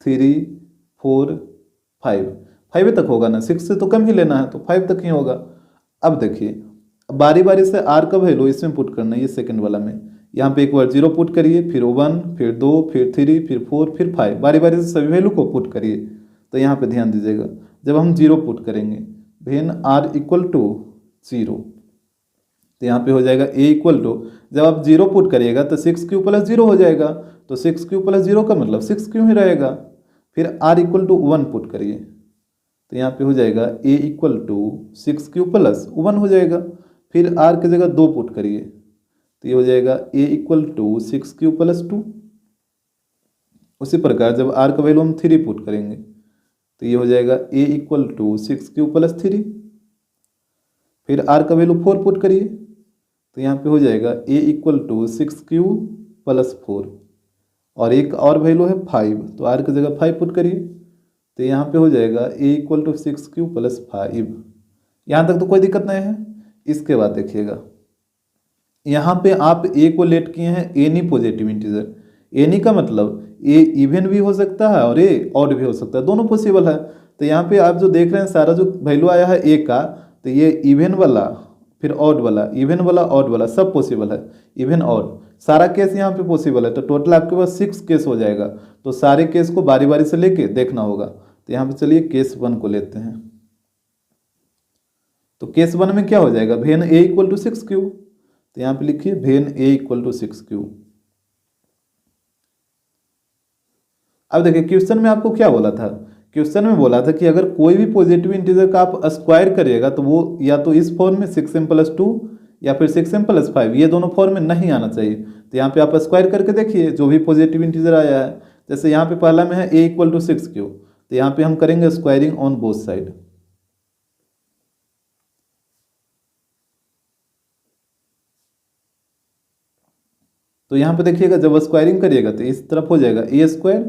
3 4 5 तक होगा ना, 6 से तो कम ही लेना है तो 5 तक ही होगा। अब देखिए बारी बारी से आर का वैल्यू इसमें पुट करना है, ये सेकंड वाला में, यहाँ पे एक बार 0 पुट करिए, फिर 1 फिर 2 फिर 3 फिर 4 फिर 5, बारी बारी से सभी वैल्यू को पुट करिए। तो यहाँ पे ध्यान दीजिएगा जब हम 0 पुट करेंगे वेन आर इक्वल टू 0, तो यहाँ पे हो जाएगा a इक्वल टू, जब आप 0 पुट करिएगा तो 6q प्लस 0 हो जाएगा, तो 6q प्लस 0 का मतलब 6q ही रहेगा। फिर r इक्वल टू 1 पुट करिए, तो यहाँ पे हो जाएगा a equal to 6q plus 1 हो जाएगा। फिर r की जगह 2 पुट करिए, तो ये हो जाएगा a equal to 6q plus 2। उसी प्रकार जब r का वैल्यू हम 3 पुट करेंगे, तो ये हो जाएगा a equal to 6q plus 3। फिर r का वैल्यू 4 पुट करिए, तो यहाँ पे हो जाएगा a equal to 6q plus 4, और एक और वैल्यू है 5, तो r की जगह 5 पुट करिए, तो यहाँ पे हो जाएगा a equal to 6q plus 5। यहाँ तक तो कोई दिक्कत नहीं है। इसके बाद देखिएगा, यहाँ पे आप a को लेट किए हैं एनी पॉजिटिव इंटीजर। एनी का मतलब a इवन भी हो सकता है और a ऑड भी हो सकता है, दोनों पॉसिबल है। तो यहाँ पे आप जो देख रहे हैं सारा जो वैल्यू आया है a का, तो ये इवन वाला, फिर ऑड वाला, इवन वाला, ऑड वाला सब पॉसिबल है। इवन ऑड सारा केस यहाँ पे पॉसिबल है, तो टोटल आपके पास 6 केस हो जाएगा। तो सारे केस को बारी बारी से लेके देखना होगा। तो यहाँ पे चलिए केस 1 को लेते हैं। तो केस 1 में क्या हो जाएगा, when a equal to 6q, तो यहाँ पे लिखिए when a equal to 6q। अब देखिए क्वेश्चन में आपको क्या बोला था, क्वेश्चन में बोला था कि अगर कोई भी पॉजिटिव इंटीजर का आप स्क्वायर करिएगा तो वो या तो इस फॉर्म में 6m प्लस 2 या फिर 6m प्लस 5, ये दोनों फॉर्म में नहीं आना चाहिए। तो यहाँ पे आप स्क्वायर करके देखिए जो भी पॉजिटिव इंटीजर आया है। जैसे यहाँ पे पहला में है a इक्वल टू 6q, तो यहाँ पे हम करेंगे स्क्वायरिंग ऑन बोथ साइड। तो यहाँ पे देखिएगा जब स्क्वायरिंग करिएगा तो इस तरफ हो जाएगा a स्क्वायर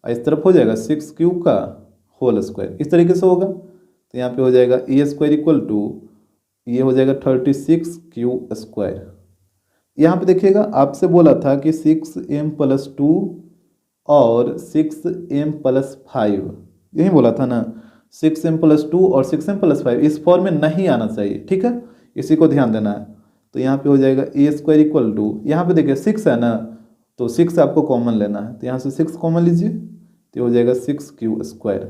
और इस तरफ हो जाएगा 6q का होल स्क्वायर, इस तरीके से होगा। तो यहाँ पे हो जाएगा a स्क्वायर इक्वल टू, ये हो जाएगा 36q स्क्वायर। यहाँ पे देखिएगा आपसे बोला था कि 6m प्लस 2 और 6m प्लस 5, यही बोला था ना। 6m प्लस 2 और 6m प्लस 5 इस फॉर्म में नहीं आना चाहिए, ठीक है, इसी को ध्यान देना है। तो यहाँ पे हो जाएगा a स्क्वायर इक्वल टू, यहाँ पे देखिए 6 है ना, तो 6 आपको कॉमन लेना है, तो यहाँ से 6 कॉमन लीजिए, तो हो जाएगा 6q स्क्वायर।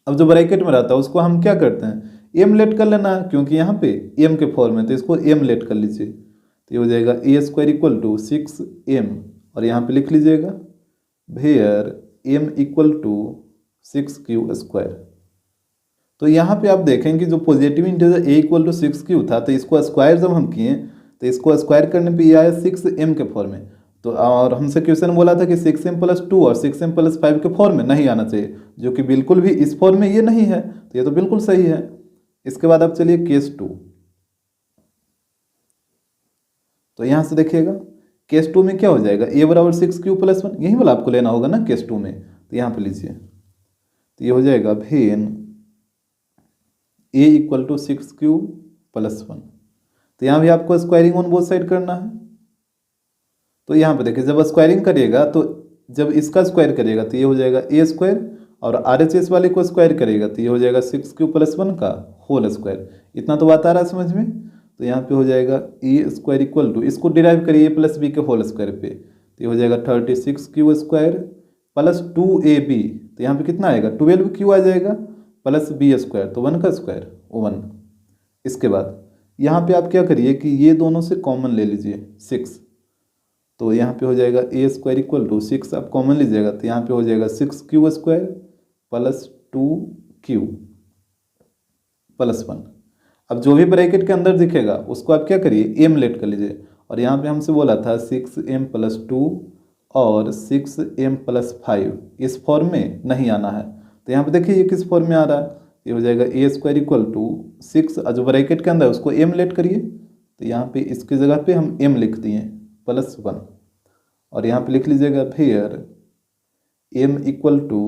अब जो ब्रैकेट में रहता है उसको हम क्या करते हैं, m लेट कर लेना है, क्योंकि यहाँ पे m के फॉर्म में, तो इसको m लेट कर लीजिए। तो ये हो जाएगा a square equal to 6m, और यहाँ पे लिख लीजिएगा where m equal to 6q square. तो यहाँ पे आप देखेंगे जो positive integer a equal to 6q था, तो इसको स्क्वायर जब हम किए तो इसको स्क्वायर करने पे ये आया 6m के फॉर्म में। तो और हमसे क्वेश्चन बोला था कि 6m प्लस 2 और 6m प्लस 5 के फॉर्म में नहीं आना चाहिए, जो कि बिल्कुल भी इस फॉर्म में ये नहीं है, तो ये तो बिल्कुल सही है। इसके बाद आप चलिए केस 2। तो यहाँ से देखिएगा केस 2 में क्या हो जाएगा, a बराबर 6q प्लस 1, यही वाला आपको लेना होगा ना केस 2 में। तो यहाँ पे लीजिए, तो ये हो जाएगा when a equal to 6q plus 1। तो यहाँ भी आपको स्क्वायरिंग ऑन बोथ साइड करना है। तो यहाँ पे देखिए जब स्क्वायरिंग करिएगा, तो जब इसका स्क्वायर करिएगा तो ये हो जाएगा a स्क्वायर, और RHS वाले को स्क्वायर करिएगा तो ये हो जाएगा 6q प्लस 1 का होल स्क्वायर। इतना तो बात आ रहा है समझ में। तो यहाँ पे हो जाएगा a स्क्वायर इक्वल टू, इसको डिराइव करिए a प्लस b के होल स्क्वायर पे, तो ये हो जाएगा 36q स्क्वायर प्लस 2ab, तो यहाँ पे कितना आएगा 12q आ जाएगा, प्लस b स्क्वायर, तो 1 का स्क्वायर 1। इसके बाद यहाँ पे आप क्या करिए कि ये दोनों से कॉमन ले लीजिए 6, तो यहाँ पे हो जाएगा a स्क्वायर इक्वल टू 6 आप कॉमन लीजिएगा, तो यहाँ पे हो जाएगा 6q square plus 2q plus 1। अब जो भी ब्रैकेट के अंदर दिखेगा उसको आप क्या करिए m लेट कर लीजिए, और यहाँ पे हमसे बोला था 6m प्लस 2 और 6m प्लस 5 इस फॉर्म में नहीं आना है। तो यहाँ पे देखिए ये किस फॉर्म में आ रहा है, ये हो जाएगा a स्क्वायर इक्वल टू 6, जो ब्रैकेट के अंदर उसको m लेट करिए, तो यहाँ पे इसकी जगह पे हम m लिख दिए प्लस 1, और यहाँ पे लिख लीजिएगा फिर m equal to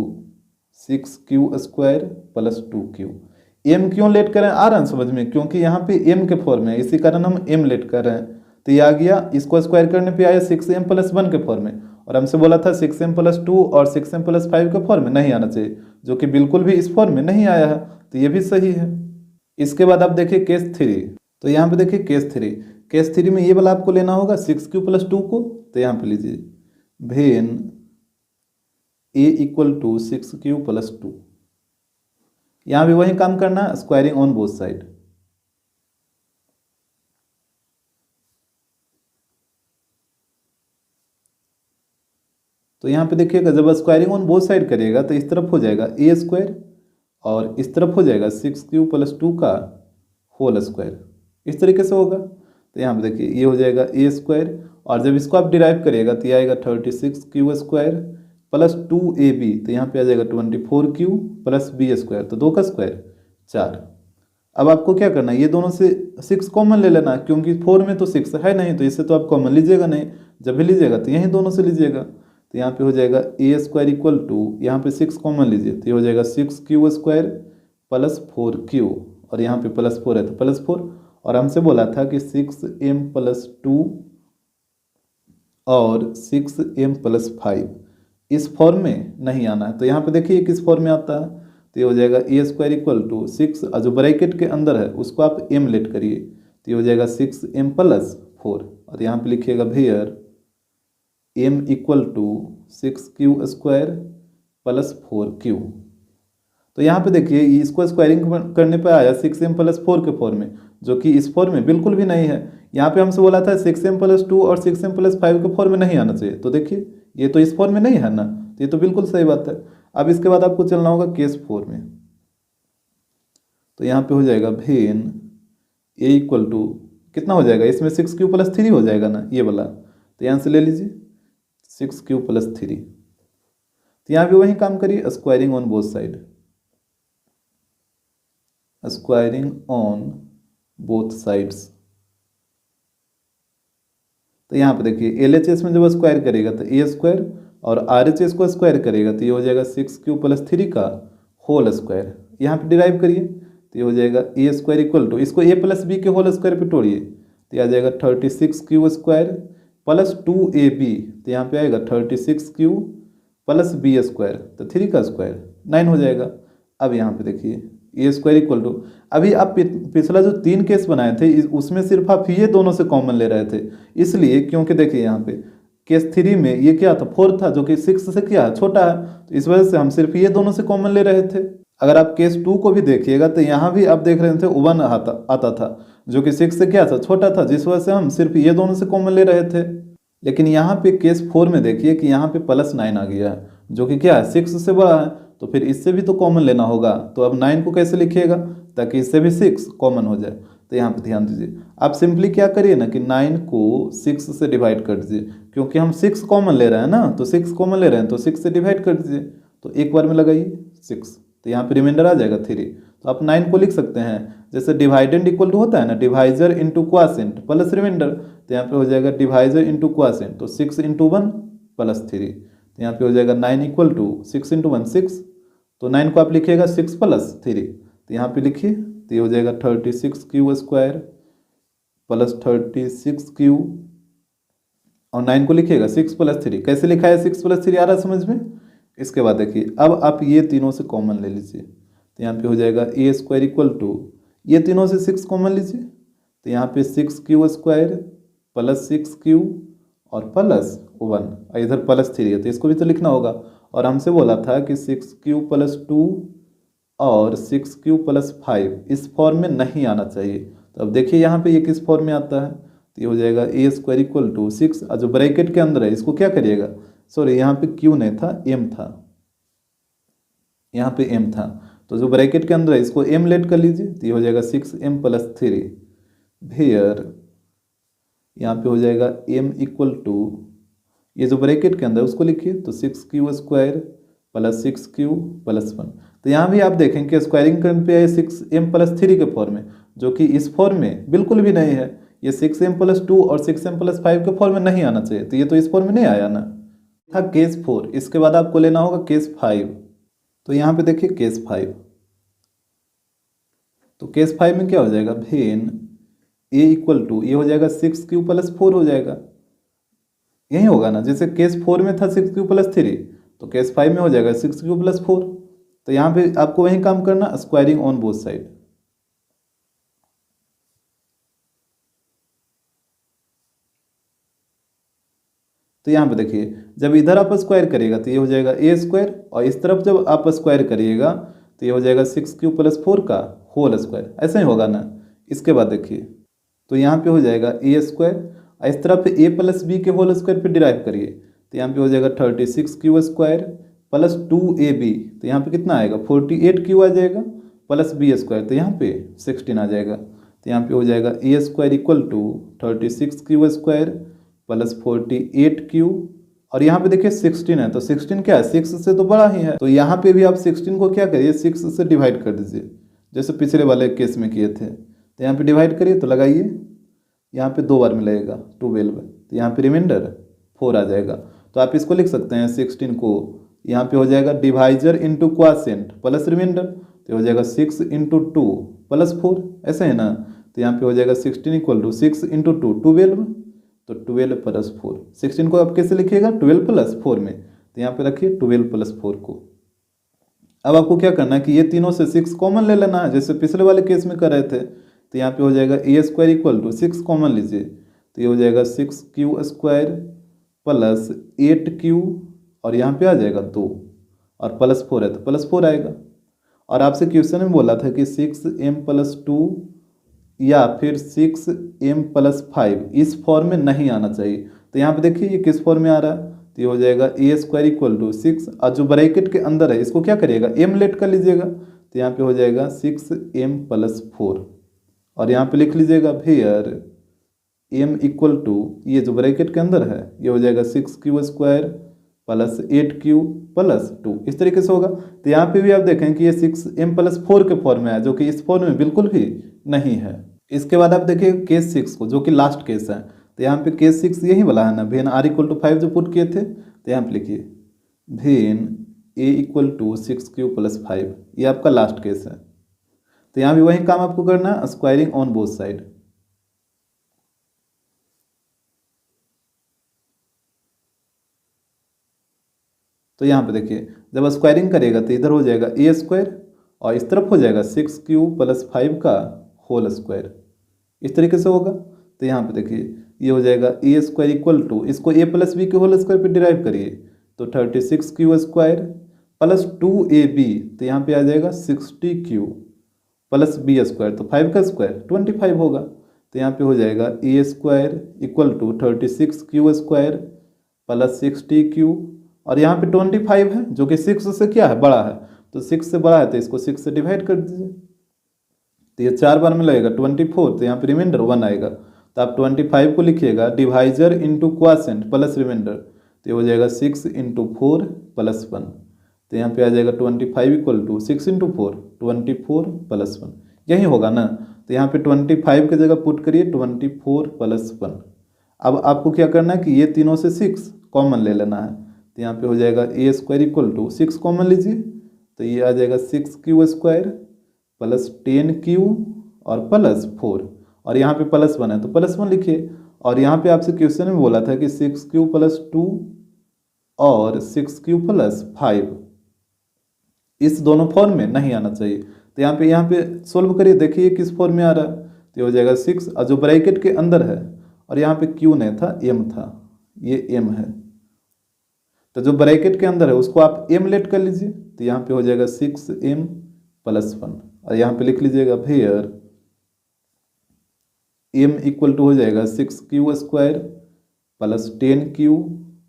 6q square plus 2q। m क्यों लेट कर रहे हैं आ रहा है समझ में, क्योंकि यहाँ पे m के फॉर्म है, इसी कारण हम m लेट कर रहे हैं। तो ये आ गया, इसको स्क्वायर करने पे आया 6m प्लस 1 के फॉर्म में, और हमसे बोला था 6m प्लस 2 और 6m प्लस 5 के फॉर्म में नहीं आना चाहिए, जो कि बिल्कुल भी इस फॉर्म में नहीं आया है, तो ये भी सही है। इसके बाद आप देखिए केस 3। तो यहाँ पे देखिए केस 3 में ये वाला आपको लेना होगा 6q प्लस 2 को, तो यहाँ पे लीजिए when a equal to 6q plus 2। यहाँ भी वही काम करना, स्क्वायरिंग ऑन बोथ साइड। तो यहाँ पे देखिएगा जब स्क्वायरिंग ऑन बोथ साइड करिएगा तो इस तरफ हो जाएगा ए स्क्वायर और इस तरफ हो जाएगा 6q + 2 का होल स्क्वायर, इस तरीके से होगा। तो यहाँ पे देखिए ये हो जाएगा ए स्क्वायर और जब इसको आप डिराइव करिएगा तो ये आएगा 36q² + 2ab, तो यहाँ पे आ जाएगा 24q + b² तो 2 का स्क्वायर 4। अब आपको क्या करना है, ये दोनों से 6 कॉमन ले लेना, क्योंकि 4 में तो 6 है नहीं, तो इससे तो आप कॉमन लीजिएगा नहीं, जब भी लीजिएगा तो यहीं दोनों से लीजिएगा। तो यहाँ पे हो जाएगा a² यहाँ पे 6 कॉमन लीजिए तो ये हो जाएगा 6q² + 4q और यहाँ पे +4 है तो +4, और हमसे बोला था कि 6m + 2 और 6m + 5 इस फॉर्म में नहीं आना है। तो यहाँ पे देखिए किस फॉर्म में आता है, तो ये हो जाएगा a² = 6 जो ब्रैकेट के अंदर है उसको आप m लेट करिए, तो ये हो जाएगा 6m + 4 और यहाँ पे लिखिएगा वेयर m = 6q² + 4q। तो यहाँ पे देखिए इसको स्क्वायरिंग करने पे आया 6m + 4 के फॉर्म में, जो कि इस फॉर्म में बिल्कुल भी नहीं है। यहाँ पे हमसे बोला था 6m + 2 और 6m + 5 के फॉर्म में नहीं आना चाहिए, तो देखिए ये तो इस फॉर्म में नहीं है ना, तो ये तो बिल्कुल सही बात है। अब इसके बाद आपको चलना होगा केस 4 में, तो यहाँ पे हो जाएगा वेन a = कितना हो जाएगा, इसमें 6q + 3 हो जाएगा ना ये वाला, तो यहाँ से ले लीजिए 6q + 3। तो यहाँ भी वही काम करिए, squaring on both side, squaring on both sides. तो यहाँ पे देखिए LHS में जब स्क्वायर करेगा तो a² और RHS को स्क्वायर करेगा तो ये हो जाएगा 6q + 3 का होल स्क्वायर। यहाँ पे डिराइव करिए तो ये हो जाएगा a² इसको a + b के होल स्क्वायर पे तोड़िए तो आ जाएगा 36q² + 2ab, तो यहाँ पे आएगा 36q + b² तो 3 का स्क्वायर 9 हो जाएगा। अब यहाँ पे देखिए a², अभी आप पिछला जो 3 केस बनाए थे उसमें सिर्फ आप ये दोनों से कॉमन ले रहे थे, इसलिए क्योंकि देखिए यहाँ पे केस 3 में ये क्या था 4 था, जो कि 6 से क्या है छोटा है, तो इस वजह से हम सिर्फ ये दोनों से कॉमन ले रहे थे। अगर आप केस 2 को भी देखिएगा तो यहाँ भी आप देख रहे थे 1 आता था, जो कि 6 से क्या था छोटा था, जिस वजह से हम सिर्फ ये दोनों से कॉमन ले रहे थे। लेकिन यहाँ पे केस 4 में देखिए कि यहाँ पे +9 आ गया है, जो कि क्या है 6 से बड़ा है, तो फिर इससे भी तो कॉमन लेना होगा। तो अब 9 को कैसे लिखिएगा ताकि इससे भी 6 कॉमन हो जाए, तो यहाँ पे ध्यान दीजिए। आप सिंपली क्या करिए ना कि 9 को 6 से डिवाइड कर दीजिए, क्योंकि हम 6 कॉमन ले रहे हैं ना, तो 6 कॉमन ले रहे हैं तो 6 से डिवाइड कर दीजिए, तो एक बार में लगाइए 6, तो यहाँ पे रिमाइंडर आ जाएगा 3। तो आप 9 को लिख सकते हैं जैसे डिवाइडेंड इक्वल टू होता है ना, divisor into quotient plus reminder, तो यहाँ पे हो जाएगा डिवाइजर इंटू क्वासेंट, तो 6 × 1 + 3, तो यहाँ पे हो जाएगा 9 = 6 × 1 6, तो 9 को आप लिखिएगा 6 + 3, तो यहाँ पे लिखिए तो ये हो जाएगा 36q² + 36q और 9 को लिखिएगा 6 + 3। कैसे लिखा है 6 + 3 आ रहा है समझ में। इसके बाद देखिए अब आप ये तीनों से कॉमन ले लीजिए, तो यहाँ पे हो जाएगा a² ये तीनों से 6 कॉमन लीजिए, तो यहाँ पे 6q² + 6q और +1, इधर +3 है तो इसको भी तो लिखना होगा। और हमसे बोला था कि 6q + 2 और 6q + 5 इस फॉर्म में नहीं आना चाहिए। तो अब देखिए यहाँ पे ये किस फॉर्म में आता है, तो ये हो जाएगा a² = 6, जो ब्रैकेट के अंदर है इसको क्या करिएगा, सॉरी यहाँ पे q नहीं था m था, यहाँ पे m था, तो जो ब्रैकेट के अंदर है इसको m लेट कर लीजिए, तो ये हो जाएगा 6m + 3 वेयर यहाँ पे हो जाएगा m = ये जो ब्रैकेट के अंदर है उसको लिखिए, तो 6q² + 6q + 1। तो यहाँ भी आप देखें कि स्क्वायरिंग करने पे है 6m + 3 के फॉर्म में, जो कि इस फॉर्म में बिल्कुल भी नहीं है। ये 6m + 2 और 6m + 5 के फॉर्म में नहीं आना चाहिए, तो ये तो इस फॉर्म में नहीं आया ना। था केस 4, इसके बाद आपको लेना होगा केस 5। तो यहाँ पे देखिए केस 5, तो केस 5 में क्या हो जाएगा वेन a ये हो जाएगा 6q + 4 हो जाएगा, यही होगा ना, जैसे केस 4 में था 6q + 3, तो केस 5 में हो जाएगा 6q + 4। तो यहाँ पे आपको वही काम करना, स्क्वायरिंग ऑन बोथ साइड। तो यहाँ पे देखिए जब इधर आप स्क्वायर करिएगा तो ये हो जाएगा a² और इस तरफ जब आप स्क्वायर करिएगा तो ये हो जाएगा 6q + 4 का होल स्क्वायर, ऐसा ही होगा ना। इसके बाद देखिए तो यहाँ पे हो जाएगा a² और इस तरफ a + b के होल स्क्वायर पे डिराइव करिए, तो यहाँ पे हो जाएगा 36 क्यू² प्लस 2ab, तो यहाँ पे कितना आएगा 48 क्यू आ जाएगा, प्लस b² तो यहाँ पे 16 आ जाएगा। तो यहाँ पे हो जाएगा a² इक्वल टू 36 क्यू² प्लस 48 क्यू, और यहाँ पे देखिए 16 है, तो 16 क्या है 6 से तो बड़ा ही है, तो यहाँ पे भी आप 16 को क्या करिए 6 से डिवाइड कर दीजिए, जैसे पिछले वाले केस में किए थे। तो यहाँ पे डिवाइड करिए तो लगाइए, यहाँ पे 2 बार में लगेगा 12, तो यहाँ पे रिमाइंडर 4 आ जाएगा। तो आप इसको लिख सकते हैं 16 को, यहाँ पे हो जाएगा divisor into quotient plus reminder, तो हो जाएगा 6 इंटू 2 प्लस 4, ऐसा है ना। तो यहाँ पे हो जाएगा 16 इक्वल टू 6 इंटू 2 12, तो 12 प्लस 4। 16 को आप कैसे लिखिएगा 12 प्लस 4 में, तो यहाँ पे रखिए 12 प्लस 4 को। अब आपको क्या करना है कि ये तीनों से 6 कॉमन ले लेना है, जैसे पिछले वाले केस में कर रहे थे। तो यहाँ पे हो जाएगा a² इक्वल टू 6 कॉमन लीजिए, तो ये हो जाएगा 6q² प्लस 8q, और यहाँ पे आ जाएगा 2, और प्लस 4 है तो प्लस 4 आएगा। और आपसे क्वेश्चन में बोला था कि 6m प्लस 2 या फिर 6m प्लस 5 इस फॉर्म में नहीं आना चाहिए। तो यहाँ पे देखिए ये किस फॉर्म में आ रहा है, तो ये हो जाएगा a² इक्वल टू 6, और जो ब्रैकेट के अंदर है इसको क्या करिएगा m लेट कर लीजिएगा, तो यहाँ पे हो जाएगा 6m प्लस 4, और यहाँ पे लिख लीजिएगा वेयर m इक्वल टू, ये जो ब्रैकेट के अंदर है ये हो जाएगा 6q² प्लस 8q प्लस 2, इस तरीके से होगा। तो यहाँ पे भी आप देखें कि ये 6m प्लस 4 के फॉर्म में है, जो कि इस फॉर्म में बिल्कुल भी नहीं है। इसके बाद आप देखिए केस 6 को, जो कि लास्ट केस है। तो यहाँ पे केस 6 यही वाला है ना, वेन r इक्वल टू 5 जो पुट किए थे, तो यहाँ पे लिखिए when a equal to 6q plus 5, ये आपका लास्ट केस है। तो यहाँ भी वही काम आपको करना है, स्क्वायरिंग ऑन बोथ साइड। तो यहाँ पे देखिए जब स्क्वायरिंग करेगा तो इधर हो जाएगा a² और इस तरफ हो जाएगा 6q प्लस 5 का होल स्क्वायर, इस तरीके से होगा। तो यहाँ पे देखिए ये हो जाएगा a² इक्वल टू, इसको a प्लस b के होल स्क्वायर पे डिराइव करिए, तो 36q² प्लस 2ab, तो यहाँ पे आ जाएगा 60q प्लस b² तो 5 का स्क्वायर 25 होगा। तो यहाँ पे हो जाएगा a² equal to 36q² plus 60q, और यहाँ पे 25 है जो कि 6 से क्या है बड़ा है, तो 6 से बड़ा है तो इसको 6 से डिवाइड कर दीजिए, तो ये 4 बार में लगेगा 24, तो यहाँ पे रिमाइंडर 1 आएगा। तो आप 25 को लिखिएगा divisor into quotient plus reminder, तो ये हो जाएगा 6 इंटू 4 प्लस 1, तो यहाँ पे आ जाएगा 25 इक्वल टू 6 इंटू 4 24 प्लस 1, यही होगा ना। तो यहाँ पे 25 की जगह पुट करिए 24 प्लस 1। अब आपको क्या करना है कि ये तीनों से 6 कॉमन ले लेना है, तो यहाँ पे हो जाएगा a² इक्वल टू 6 कॉमन लीजिए, तो ये आ जाएगा 6q² प्लस 10q और प्लस 4, और यहाँ पे प्लस 1 है तो प्लस 1 लिखिए। और यहाँ पे आपसे क्वेश्चन में बोला था कि 6q प्लस 2 और 6q प्लस 5 इस दोनों फॉर्म में नहीं आना चाहिए। तो यहाँ पे सोल्व करिए, देखिए किस फॉर्म में आ रहा है, तो ये हो जाएगा 6, और जो ब्रैकेट के अंदर है, और यहाँ पे q नहीं था m था, ये m है, तो जो ब्रैकेट के अंदर है उसको आप m लेट कर लीजिए, तो यहाँ पे हो जाएगा 6m प्लस 1, और यहाँ पे लिख लीजिएगा वेयर m इक्वल टू हो जाएगा 6q² प्लस 10q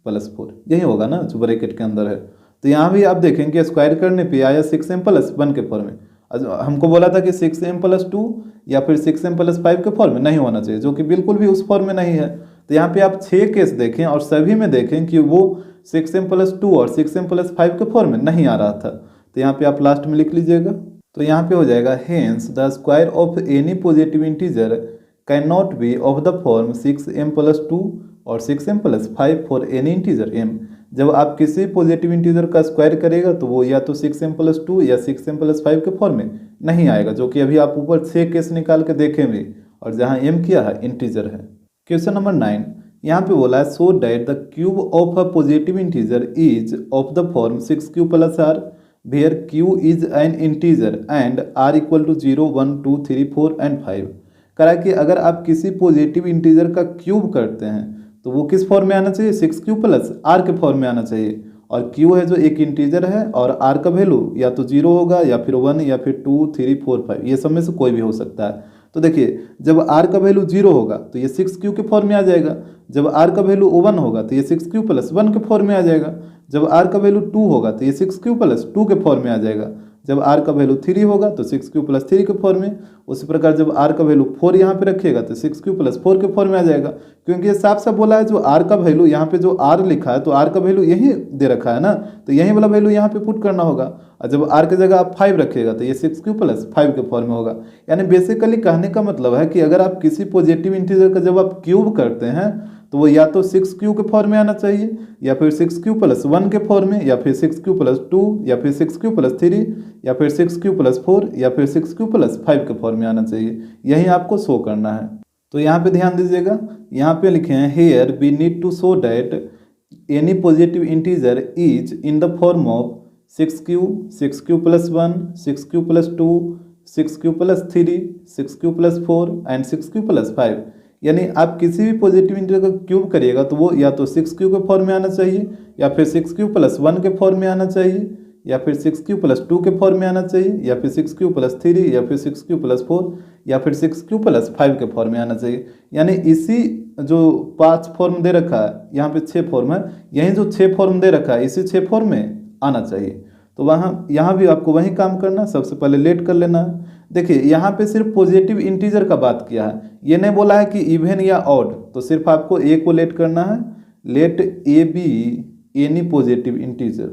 प्लस 4, यही होगा ना जो ब्रैकेट के अंदर है। तो यहाँ भी आप देखेंगे स्क्वायर करने पे आया 6m प्लस 1 के फॉर्म में, हमको बोला था कि 6m प्लस 2 या फिर 6m प्लस 5 के फॉर्म में नहीं होना चाहिए, जो कि बिल्कुल भी उस फॉर्म में नहीं है। तो यहाँ पे आप 6 केस देखें और सभी में देखें कि वो 6m प्लस 2 और 6m प्लस 5 के फॉर्म में नहीं आ रहा था। तो यहाँ पे आप लास्ट में लिख लीजिएगा, तो यहाँ पे हो जाएगा hence the square of any positive integer can not be of the form 6m plus 2 और 6m plus 5 for any integer m। जब आप किसी पॉजिटिव इंटीजर का स्क्वायर करेगा तो वो या तो 6m प्लस 2 या 6m प्लस 5 के फॉर्म में नहीं आएगा, जो कि अभी आप ऊपर 6 केस निकाल के देखें भी, और जहाँ m किया है इंटीजर है। क्वेश्चन नंबर 9, यहाँ पे बोला है so that the cube of a positive integer is of the form 6q plus r where q is an integer and r equal to 0 1 2 3 4 and 5। करा कि अगर आप किसी पॉजिटिव इंटीजर का क्यूब करते हैं तो वो किस फॉर्म में आना चाहिए 6q प्लस r के फॉर्म में आना चाहिए, और q है जो एक इंटीजर है और r का वैल्यू या तो 0 होगा या फिर 1 या फिर 2 3 4 5, ये सब में से कोई भी हो सकता है। तो देखिए जब r का वैल्यू 0 होगा तो ये 6q के फॉर्म में आ जाएगा, जब r का वैल्यू 1 होगा तो ये 6q प्लस 1 के फॉर्म में आ जाएगा, जब r का वैल्यू 2 होगा तो ये 6q प्लस 2 के फॉर्म में आ जाएगा, जब r का वैल्यू 3 होगा तो 6q प्लस 3 के फॉर्म में। उसी प्रकार जब r का वैल्यू 4 यहाँ पे रखिएगा तो 6q प्लस 4 के फॉर्म में आ जाएगा, क्योंकि ये साफ साफ बोला है जो r का वैल्यू यहाँ पे जो r लिखा है तो r का वैल्यू यही दे रखा है ना, तो यही वाला वैल्यू यहाँ पे पुट करना होगा। और जब r की जगह आप 5 रखिएगा तो ये 6q प्लस 5 के फॉर्म में होगा। यानी बेसिकली कहने का मतलब है कि अगर आप किसी पॉजिटिव इंटीजर का जब आप क्यूब करते हैं तो वो या तो 6q के फॉर्म में आना चाहिए, या फिर 6q प्लस 1 के फॉर्म में, या फिर 6q प्लस 2, या फिर 6q प्लस 3, या फिर 6q प्लस 4, या फिर 6q प्लस 5 के फॉर्म में आना चाहिए। यही आपको शो करना है। तो यहाँ पे ध्यान दीजिएगा, यहाँ पे लिखे हैं here we need to show that any positive integer is in the form of 6q, 6q plus 1, 6q plus 2, 6q plus 3, 6q plus 4 and 6q plus 5। यानी आप किसी भी पॉजिटिव इंटीजर का क्यूब करिएगा तो वो या तो 6q के फॉर्म में आना चाहिए, या फिर 6q प्लस 1 के फॉर्म में आना चाहिए, या फिर 6q प्लस 2 के फॉर्म में आना चाहिए, या फिर 6q प्लस 3, या फिर 6q प्लस 4, या फिर 6q प्लस 5 के फॉर्म में आना चाहिए। यानी इसी जो 5 फॉर्म दे रखा है, यहाँ पे 6 फॉर्म है, यही जो 6 फॉर्म दे रखा है इसी 6 फॉर्म में आना चाहिए। तो यहाँ भी आपको वही काम करना, सबसे पहले लेट कर लेना है। देखिए यहाँ पे सिर्फ पॉजिटिव इंटीजर का बात किया है, ये नहीं बोला है कि इवन या ऑड, तो सिर्फ आपको ए को लेट करना है। Let A B any positive integer,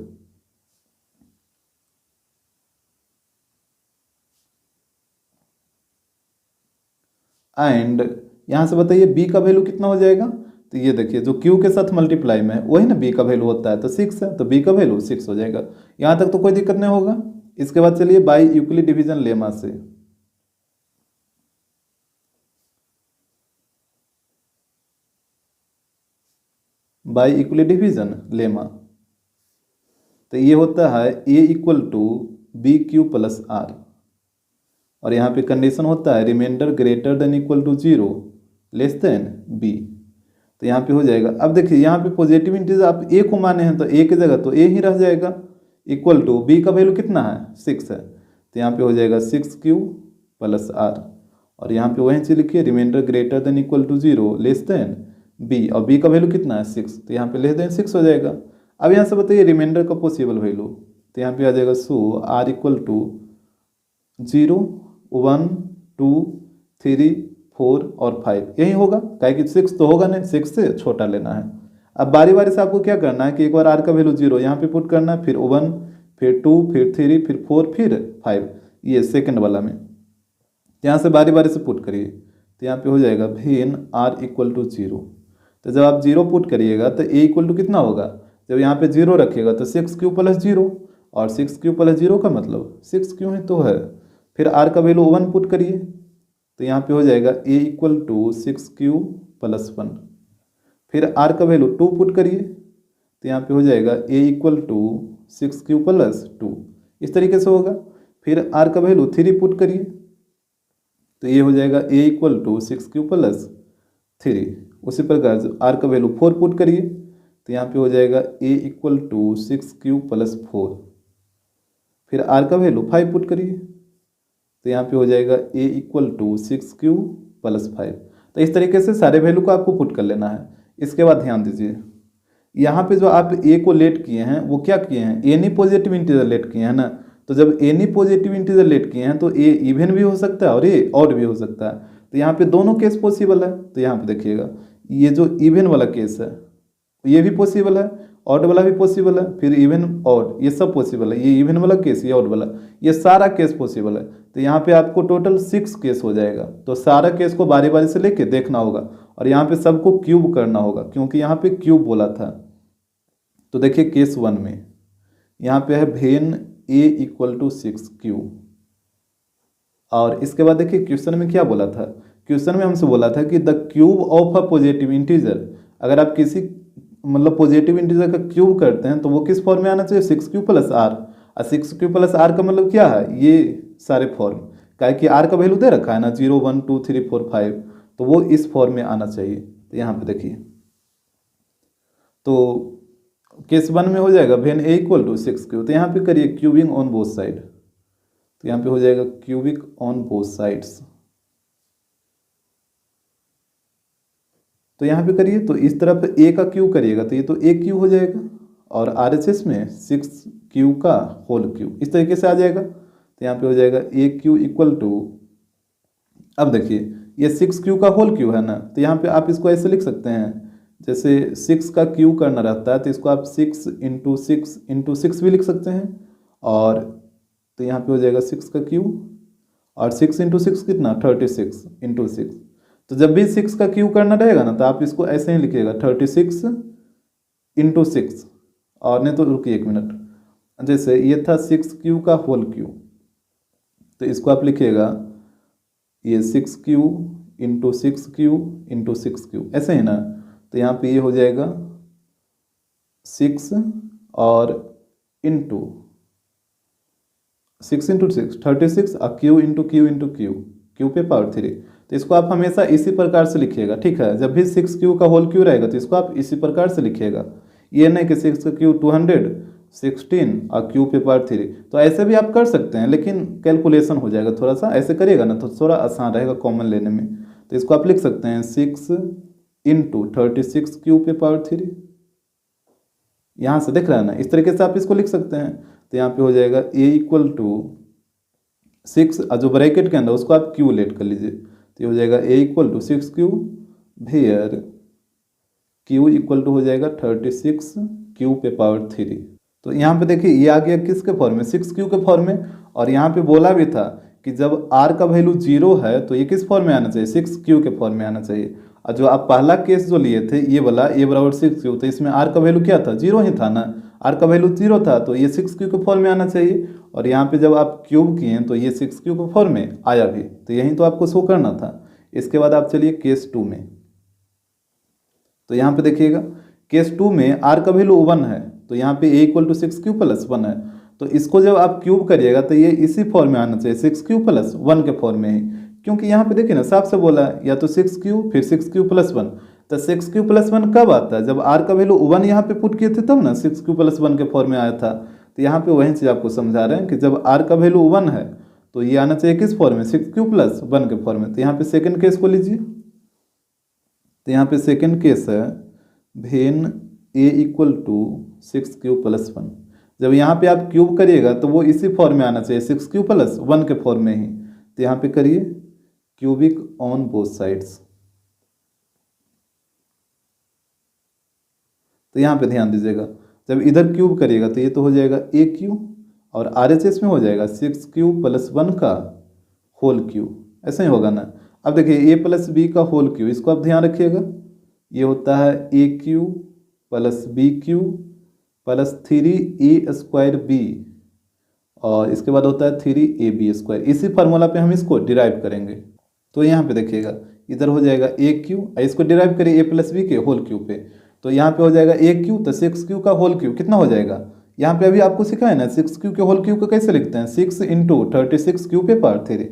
and यहाँ से बताइए बी का वैल्यू कितना हो जाएगा। तो ये देखिए जो क्यू के साथ मल्टीप्लाई में है वही ना बी का वैल्यू होता है, तो 6 है, तो बी का वैल्यू 6 हो जाएगा। यहाँ तक तो कोई दिक्कत नहीं होगा। इसके बाद चलिए बाई यूक्लिड डिवीजन लेमा से, बाई यूक्लिड डिवीजन लेमा, तो ये होता है A equal to B Q plus R, और यहाँ पे कंडीशन होता है reminder greater than equal to 0 less than B. तो यहाँ पे हो जाएगा। अब देखिए यहाँ पे पॉजिटिव इंटीजर आप ए को माने हैं तो ए की जगह तो ए ही रह जाएगा, इक्वल टू बी का वैल्यू कितना है 6 है, तो यहाँ पे हो जाएगा 6q प्लस आर, और यहाँ पे वही चीज लिखिए reminder greater than equal to 0 less than B, और बी का वैल्यू कितना है 6, तो यहाँ पे लेस देन 6 हो जाएगा। अब यहाँ से बताइए रिमाइंडर का पॉसिबल वैल्यू, तो यहाँ पे आ जाएगा सो आर इक्वल टू 0, 1, 2, 3, 4 और 5, यही होगा, काहे कि 6 तो होगा नहीं, 6 से छोटा लेना है। अब बारी बारी से आपको क्या करना है कि एक बार आर का वैल्यू 0 यहाँ पे पुट करना है, फिर 1, फिर 2, फिर 3, फिर 4, फिर 5, ये सेकंड वाला में यहाँ से बारी बारी से पुट करिए। तो यहाँ पे हो जाएगा वेन आर इक्वल टू 0, तो जब आप 0 पुट करिएगा तो ए इक्वल टू कितना होगा, जब यहाँ पे 0 रखिएगा तो 6q प्लस 0, और 6q प्लस 0 का मतलब 6q ही तो है। फिर आर का वैल्यू 1 पुट करिए, तो यहाँ पे हो जाएगा ए इक्वल टू 6q प्लस 1, फिर आर का वैल्यू 2 पुट करिए, तो यहाँ पे हो जाएगा ए इक्वल टू 6q प्लस 2, इस तरीके से होगा। फिर आर का वैल्यू 3 पुट करिए, तो ये हो जाएगा ए इक्वल टू 6q प्लस 3। उसी प्रकार आर का वैल्यू 4 पुट करिए, तो यहाँ पे हो जाएगा ए इक्वल टू 6q प्लस 4। फिर आर का वैल्यू 5 पुट करिए, तो यहाँ पे हो जाएगा ए इक्वल टू 6q प्लस 5। तो इस तरीके से सारे वैल्यू को आपको पुट कर लेना है। इसके बाद ध्यान दीजिए यहाँ पे जो आप ए को लेट किए हैं वो क्या किए हैं, एनी पॉजिटिव इंटीजर लेट किए हैं ना। तो जब एनी पॉजिटिव इंटीजर लेट किए हैं तो ए इवन भी हो सकता है और ए ऑड भी हो सकता है। तो यहाँ पे दोनों केस पॉसिबल है। तो यहाँ पे देखिएगा ये जो इवन वाला केस है ये भी पॉसिबल है, ऑड वाला भी पॉसिबल है, फिर इवन ऑड ये सब पॉसिबल है। ये इवन वाला केस, ये ऑड वाला, ये सारा केस पॉसिबल है। तो यहाँ पे आपको टोटल 6 केस हो जाएगा। तो सारा केस को बारी बारी से लेके देखना होगा और यहाँ पे सबको क्यूब करना होगा क्योंकि यहाँ पे क्यूब बोला था। तो देखिए केस 1 में यहाँ पे है when A equal to 6q, और इसके बाद देखिए क्वेश्चन में क्या बोला था। क्वेश्चन में हमसे बोला था कि the cube of a positive integer, अगर आप किसी मतलब पॉजिटिव इंटीजर का क्यूब करते हैं तो वो किस फॉर्म में आना चाहिए 6q प्लस आर। और 6q प्लस आर का मतलब क्या है, ये सारे फॉर्म, क्या कि आर का वैल्यू दे रखा है ना 0, 1, 2, 3, 4, 5, तो वो इस फॉर्म में आना चाहिए। तो यहाँ पे देखिए तो केस 1 में हो जाएगा when A equal to 6q, तो यहाँ पे करिए क्यूबिंग ऑन बोथ साइड। तो यहाँ पे हो जाएगा क्यूबिक ऑन बोथ साइड्स, तो यहाँ पे करिए, तो इस तरफ ए का क्यू करिएगा तो ये तो ए क्यू हो जाएगा, और RHS में 6Q का होल क्यू इस तरीके से आ जाएगा। तो यहाँ पे हो जाएगा ए क्यू इक्वल टू, अब देखिए ये 6Q का होल क्यू है ना, तो यहाँ पे आप इसको ऐसे लिख सकते हैं, जैसे 6 का क्यू करना रहता है तो इसको आप 6 × 6 भी लिख सकते हैं, और तो यहाँ पे हो जाएगा 6 का क्यू, और 6 × 6 कितना 36 × 6। तो जब भी 6 का क्यू करना रहेगा ना तो आप इसको ऐसे ही लिखिएगा 36 × 6, और नहीं तो रुकिए 1 मिनट, जैसे ये था 6Q का होल क्यू, तो इसको आप लिखिएगा ये 6Q × 6Q × 6Q, ऐसे ही ना। तो यहाँ पे ये हो जाएगा 6 और इंटू 6 × 6 36, और Q × Q × Q, Q पे पावर 3। तो इसको आप हमेशा इसी प्रकार से लिखिएगा, ठीक है। जब भी 6Q का होल क्यू रहेगा तो इसको आप इसी प्रकार से लिखिएगा, ये नहीं कि 6 का क्यू 216 और Q पे पावर 3। तो ऐसे भी आप कर सकते हैं, लेकिन कैलकुलेशन हो जाएगा थोड़ा सा, ऐसे करिएगा ना तो थोड़ा आसान रहेगा कॉमन लेने में। तो इसको आप लिख सकते हैं 6 × 36 Q पे पावर 3, यहाँ से दिख रहा है ना, इस तरीके से आप इसको लिख सकते हैं। तो यहाँ पे हो जाएगा A इक्वल टू 6, जो ब्रैकेट के अंदर उसको आप Q लेट कर लीजिए, तो ये हो जाएगा A equal to 6Q where Q equal to हो जाएगा 36 Q पे पावर 3। तो यहाँ पे देखिए ये आ गया किसके फॉर्म में, 6Q के फॉर्म में। और यहाँ पे बोला भी था कि जब R का वैल्यू 0 है तो ये किस फॉर्म में आना चाहिए, 6Q के फॉर्म में आना चाहिए। और जो आप पहला केस जो लिए थे ये वाला A बराबर 6Q, तो इसमें R का वैल्यू क्या था, 0 ही था ना, R का वैल्यू 0 था, तो ये 6Q के फॉर्म में आना चाहिए। और यहाँ पे जब आप क्यूब किए तो ये 6Q के फॉर्म में आया भी, तो यही तो आपको शो करना था। इसके बाद आप चलिए केस 2 में, तो यहाँ पे देखिएगा केस 2 में R का वैल्यू 1 है, तो यहाँ पे A इक्वल टू 6Q + 1 है, तो इसको जब आप क्यूब करिएगा तो ये इसी फॉर्म में आना चाहिए, 6Q + 1 के फॉर्म में ही। क्योंकि यहाँ पे देखिए ना साफ से बोला है या तो 6Q फिर 6Q + 1, तो 6Q + 1 कब आता है, जब R का वैल्यू 1 यहाँ पे पुट किए थे तब ना 6Q + 1 के फॉर्म में आया था। तो यहाँ पे वही चीज़ आपको समझा रहे हैं कि जब R का वैल्यू 1 है तो ये आना चाहिए किस फॉर्म में, 6Q + 1 के फॉर्म में। तो यहाँ पे सेकेंड केस को लीजिए, तो यहाँ पे सेकेंड केस है when A equal to 6Q + 1। जब यहाँ पे आप क्यूब करिएगा तो वो इसी फॉर्म में आना चाहिए, 6Q + 1 के फॉर्म में ही। तो यहाँ पे करिए क्यूबिक ऑन बोथ साइड्स, तो यहाँ पे ध्यान दीजिएगा जब इधर क्यूब करिएगा तो ये तो हो जाएगा AQ, और RHS में हो जाएगा 6Q + 1 का होल क्यू, ऐसा ही होगा ना। अब देखिए A + B का होल क्यू, इसको आप ध्यान रखिएगा, ये होता है AQ + BQ + 3A² B, और इसके बाद होता है 3AB²। इसी फार्मूला पे हम इसको डिराइव करेंगे। तो यहाँ पे देखिएगा इधर हो जाएगा AQ, इसको डिराइव करिए A + B के होल क्यू पे, तो यहाँ पे हो जाएगा AQ, तो 6Q का होल क्यू कितना हो जाएगा, यहाँ पे अभी आपको सिखाया ना 6Q के होल क्यू को कैसे लिखते हैं, 6 × 36 Q पे पावर 3।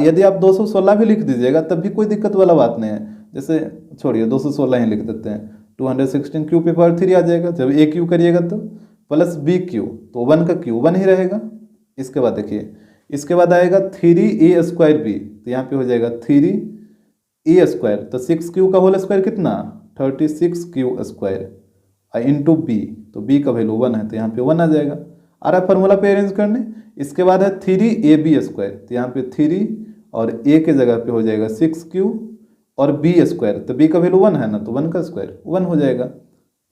यदि आप 216 भी लिख दीजिएगा तब भी कोई दिक्कत वाला बात नहीं है, जैसे छोड़िए 216 ही लिख देते हैं, 216 Q पे पावर 3 आ जाएगा। जब AQ करिएगा तो + BQ, तो 1 का क्यू 1 ही रहेगा। इसके बाद देखिए इसके बाद आएगा 3A² B, तो यहाँ पे हो जाएगा 3A², तो 6Q का होल स्क्वायर कितना 36Q² इंटू B, तो B का वैल्यू 1 है तो यहाँ पे 1 आ जाएगा। आ रहा है फार्मूला पे अरेंज करने। इसके बाद है 3AB², तो यहाँ पे 3 और A के जगह पे हो जाएगा 6Q और B², तो B का वैल्यू 1 है ना, तो 1 का स्क्वायर 1 हो जाएगा।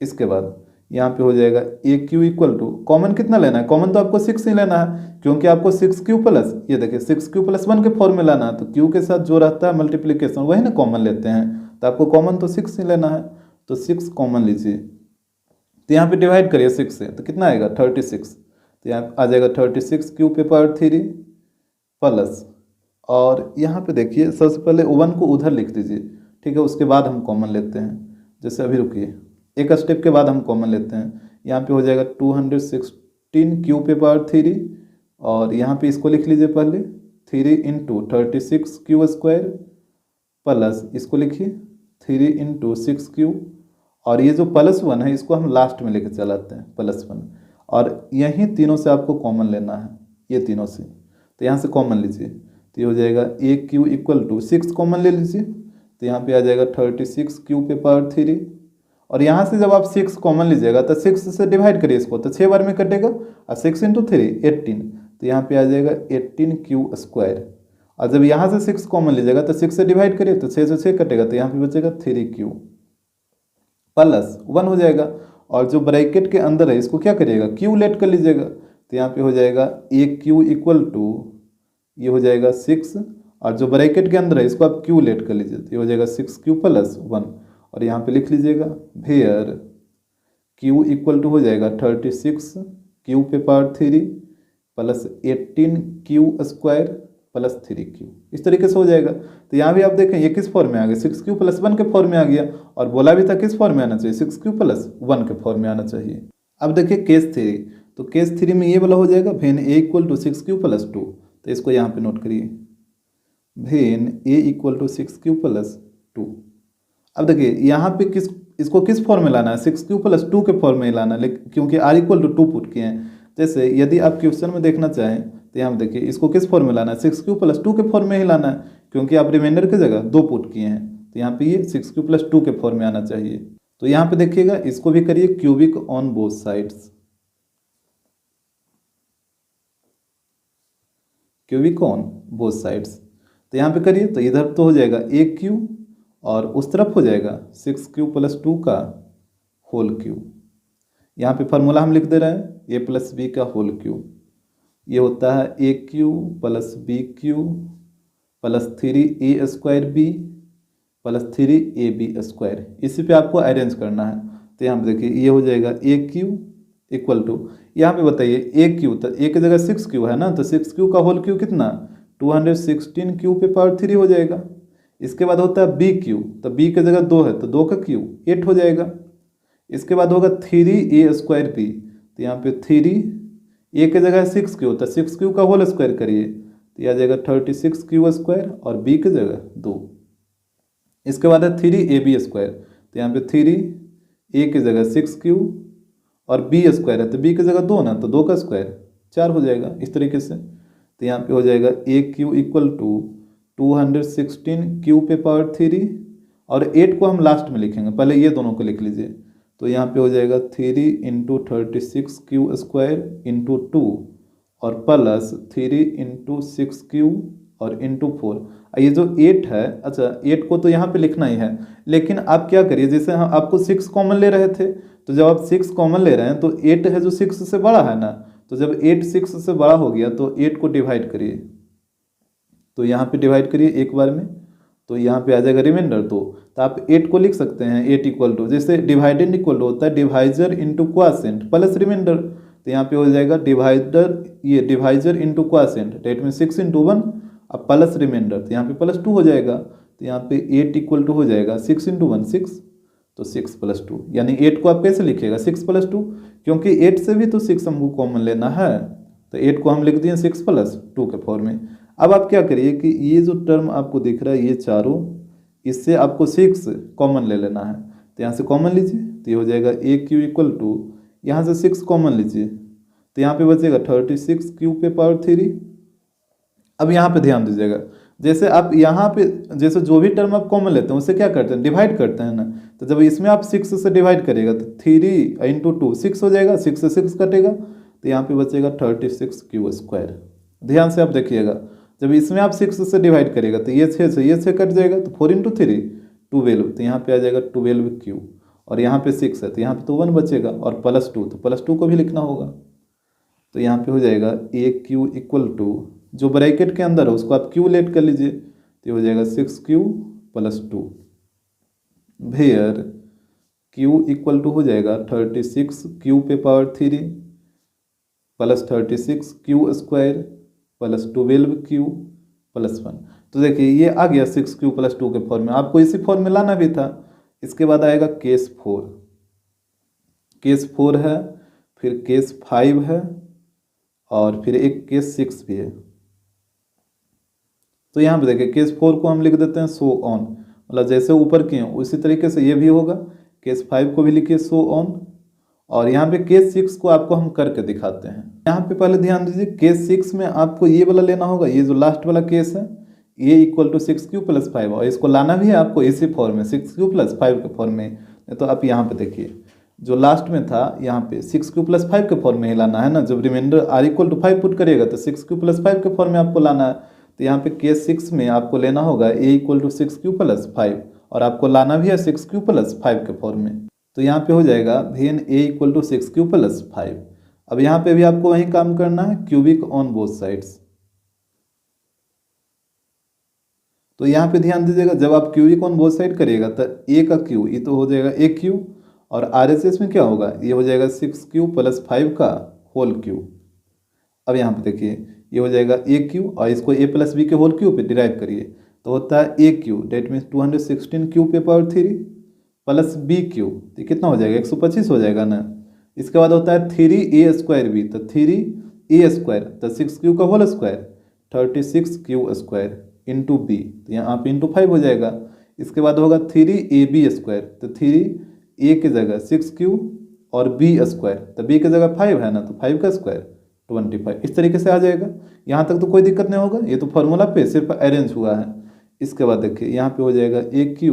इसके बाद यहाँ पे हो जाएगा AQ इक्वल टू, कॉमन कितना लेना है, कॉमन तो आपको 6 ही लेना है, क्योंकि आपको 6Q प्लस, ये देखिए 6Q + 1 के फॉर्म में लाना है, तो Q के साथ जो रहता है मल्टीप्लिकेशन वही ना कॉमन लेते हैं, तो आपको कॉमन तो 6 ही लेना है, तो 6 कॉमन लीजिए। तो यहाँ पे डिवाइड करिए 6 से, तो कितना आएगा 36, तो यहाँ आ जाएगा 36Q पे पावर 3 प्लस, और यहाँ पे देखिए सबसे पहले 1 को उधर लिख दीजिए, ठीक है, उसके बाद हम कॉमन लेते हैं। जैसे अभी रुकिए एक स्टेप के बाद हम कॉमन लेते हैं, यहाँ पे हो जाएगा 216Q पे पावर 3, और यहाँ पे इसको लिख लीजिए पहले 3 × 36Q² प्लस इसको लिखिए 3 × 6Q, और ये जो +1 है इसको हम लास्ट में लेके चलाते हैं +1, और यही तीनों से आपको कॉमन लेना है, ये तीनों से, तो यहाँ से कॉमन लीजिए, तो ये हो जाएगा AQ इक्वल टू 6 कॉमन ले लीजिए, तो यहाँ पे आ जाएगा 36 क्यू पे पावर 3। और यहाँ से जब आप 6 कॉमन लीजिएगा तो 6 से डिवाइड करिए इसको, तो 6 बार में कटेगा, और 6 इंटू 3 18, तो यहाँ पे आ जाएगा 18 क्यू स्क्वायर। और जब यहाँ से 6 कॉमन लीजिएगा तो 6 से डिवाइड करिए, तो 6 से 6 कटेगा, तो यहाँ पे बचेगा 3 क्यू प्लस 1 हो जाएगा। और जो ब्रैकेट के अंदर है इसको क्या करिएगा, क्यू लेट कर लीजिएगा, तो यहाँ पे हो जाएगा ए क्यू इक्वल टू, ये हो जाएगा 6, और जो ब्रैकेट के अंदर है इसको आप क्यू लेट कर लीजिए, तो ये हो जाएगा 6 क्यू प्लस 1। और यहाँ पे लिख लीजिएगा वेयर क्यू इक्वल टू हो जाएगा 36 क्यू पे power 3 plus 18 Q square plus 3 Q, इस तरीके से हो जाएगा। तो यहाँ भी आप देखें ये किस फॉर्म में आ गया, 6 क्यू प्लस 1 के फॉर्म में आ गया, और बोला भी था किस फॉर्म में आना चाहिए, 6 क्यू प्लस 1 के फॉर्म में आना चाहिए। अब देखिए केस 3, तो केस 3 में ये वाला हो जाएगा when A equal to 6 Q plus 2, तो इसको यहाँ पे नोट करिए, when A equal to 6 Q plus 2। अब देखिए यहाँ पे इसको किस फॉर्म में लाना है, 6 क्यू प्लस 2 के फॉर्म में लाना है, लेकिन क्योंकि आर इक्वल टू 2 पुट किए हैं। जैसे यदि आप क्वेश्चन में देखना चाहें तो यहाँ देखिए इसको किस फॉर्म में लाना है, 6 क्यू प्लस 2 के फॉर्म में ही लाना है, क्योंकि आप रिमाइंडर की जगह 2 पुट किए हैं, तो यहाँ पे ये 6 क्यू प्लस 2 के फॉर्म में आना चाहिए। तो यहाँ पे देखिएगा इसको भी करिए cubic on both sides, cubic on both sides, तो यहाँ पे करिए, तो इधर तो हो जाएगा ए क्यू और उस तरफ हो जाएगा 6 क्यू प्लस 2 का होल क्यू। यहाँ पे फार्मूला हम लिख दे रहे हैं ए प्लस बी का होल क्यू, ये होता है A cube plus B Q plus 3 A square B plus 3 A B square. इसी पे आपको अरेंज करना है, तो यहाँ पे देखिए ये हो जाएगा ए क्यू इक्वल टू, यहाँ पे बताइए ए क्यू, तो ए की जगह 6 क्यू है ना, तो 6 क्यू का होल क्यू कितना 216 क्यू पे पावर 3 हो जाएगा। इसके बाद होता है बी क्यू, तो बी की जगह 2 है तो 2 का क्यू 8 हो जाएगा। इसके बाद होगा 3 ए स्क्वायर बी, तो यहाँ पे 3 ए की जगह 6 क्यू, तो 6 क्यू का होल स्क्वायर करिए, तो यह आ जाएगा 36 क्यू स्क्वायर, और बी की जगह 2। इसके बाद है 3 ए बी स्क्वायर, तो यहाँ पे 3 ए की जगह 6 क्यू और बी स्क्वायर है, तो बी की जगह 2 ना, तो 2 का स्क्वायर 4 हो जाएगा इस तरीके से। तो यहाँ पे हो जाएगा ए क्यू इक्वल टू 216 क्यू पे पावर 3, और 8 को हम लास्ट में लिखेंगे, पहले ये दोनों को लिख लीजिए। तो यहाँ पे हो जाएगा 3 इंटू 36 क्यू स्क्वायर इंटू 2 और प्लस 3 इंटू 6 क्यू और इंटू 4। ये जो 8 है, अच्छा 8 को तो यहाँ पे लिखना ही है, लेकिन आप क्या करिए, जैसे हम आपको 6 कॉमन ले रहे थे, तो जब आप 6 कॉमन ले रहे हैं तो 8 है जो 6 से बड़ा है ना, तो जब 8 6 से बड़ा हो गया तो 8 को डिवाइड करिए, तो यहाँ पे डिवाइड करिए एक बार में, तो यहाँ पे आ जाएगा रिमाइंडर 2। तो आप 8 को लिख सकते हैं 8 इक्वल टू, जैसे डिवाइडेंड इक्वल टू होता है divisor into quotient plus reminder, तो यहाँ पे हो जाएगा डिवाइडर, ये डिवाइजर इंटू क्वासेंट, डेट में 6 इंटू 1 अब प्लस रिमाइंडर, तो यहाँ पे प्लस 2 हो जाएगा। तो यहाँ पे 8 इक्वल टू हो जाएगा 6 इंटू 1 6, तो 6 प्लस 2, यानी 8 को आप कैसे लिखिएगा 6 प्लस 2, क्योंकि 8 से भी तो 6 हमको कॉमन लेना है, तो 8 को हम लिख दिए 6 प्लस 2 के फॉर्म में। अब आप क्या करिए कि ये जो टर्म आपको दिख रहा है ये चारों, इससे आपको 6 कॉमन ले लेना है, तो यहाँ से कॉमन लीजिए, तो ये हो जाएगा ए क्यू इक्वल टू, यहाँ से 6 कॉमन लीजिए, तो यहाँ पे बचेगा 36 क्यू पे पावर 3। अब यहाँ पे ध्यान दीजिएगा, जैसे आप यहाँ पे जैसे जो भी टर्म आप कॉमन लेते हैं उससे क्या करते हैं डिवाइड करते हैं ना, तो जब इसमें आप 6 से डिवाइड करिएगा तो 3 इंटू 2 6 हो जाएगा, 6 से 6 कटेगा, तो यहाँ पे बचेगा 36 क्यू स्क्वायर। ध्यान से आप देखिएगा, जब इसमें आप 6 से डिवाइड करेगा तो ये 6 से ये 6 कट जाएगा, तो 4 इंटू 3 12, तो यहाँ पे आ जाएगा 12 क्यू, और यहाँ पे 6 है तो यहाँ पे तो 1 बचेगा, और प्लस 2, तो प्लस 2 को भी लिखना होगा, तो यहाँ पे हो जाएगा ए क्यू इक्वल टू, जो ब्रैकेट के अंदर है उसको आप क्यू लेट कर लीजिए, तो हो जाएगा 6 Q plus 2, where Q equal to हो जाएगा 36 क्यू पे power 3 plus 36 Q square plus 12 Q plus 1। तो देखिए ये आ गया 6 क्यू प्लस 2 के फॉर्म में, आपको इसी फॉर्म में लाना भी था। इसके बाद आएगा केस 4, केस 4 है, फिर केस 5 है, और फिर एक केस 6 भी है। तो यहाँ पे देखिए केस 4 को हम लिख देते हैं सो ऑन, मतलब जैसे ऊपर किए उसी तरीके से ये भी होगा। केस 5 को भी लिखिए सो ऑन, और यहाँ पे केस 6 को आपको हम करके दिखाते हैं। यहाँ पे पहले ध्यान दीजिए, केस 6 में आपको ये वाला लेना होगा, ये जो लास्ट वाला केस है A equal to 6q plus 5, और इसको लाना भी है आपको इसी फॉर्म में 6q प्लस 5 के फॉर्म में। तो आप यहाँ पे देखिए जो लास्ट में था यहाँ पे 6q प्लस 5 के फॉर्म में ही लाना है ना। जब reminder r equal to 5 put करिएगा तो 6q प्लस 5 के फॉर्म में आपको लाना है। तो यहाँ पे केस 6 में आपको लेना होगा a equal to 6q plus 5, और आपको लाना भी है 6q प्लस 5 के फॉर्म में। तो यहाँ पे हो जाएगा when a equal to 6q plus 5। अब यहाँ पे भी आपको वही काम करना है, क्यूबिक ऑन बोथ साइड्स। तो यहाँ पे ध्यान दीजिएगा, जब आप क्यूबिक ऑन बोथ साइड करिएगा तो a का क्यू ये तो हो जाएगा AQ, और RHS में क्या होगा, ये हो जाएगा 6q प्लस 5 का होल क्यूब। अब यहाँ पे देखिए ये हो जाएगा AQ, और इसको a प्लस बी के होल क्यूब पे डिराइव करिए तो होता है AQ, डेट मीन्स 216 पे पावर 3 प्लस BQ, तो कितना हो जाएगा 125 हो जाएगा ना। इसके बाद होता है 3a स्क्वायर बी, तो 3a स्क्वायर तो 6q का whole square 36q square into B, तो यहाँ पे इंटू 5 हो जाएगा। इसके बाद होगा 3ab स्क्वायर, तो 3a की जगह 6q और b स्क्वायर, तो b की जगह 5 है ना, तो 5 का स्क्वायर 25। इस तरीके से आ जाएगा। यहाँ तक तो कोई दिक्कत नहीं होगा, ये तो फॉर्मूला पे सिर्फ अरेंज हुआ है। इसके बाद देखिए यहाँ पे हो जाएगा AQ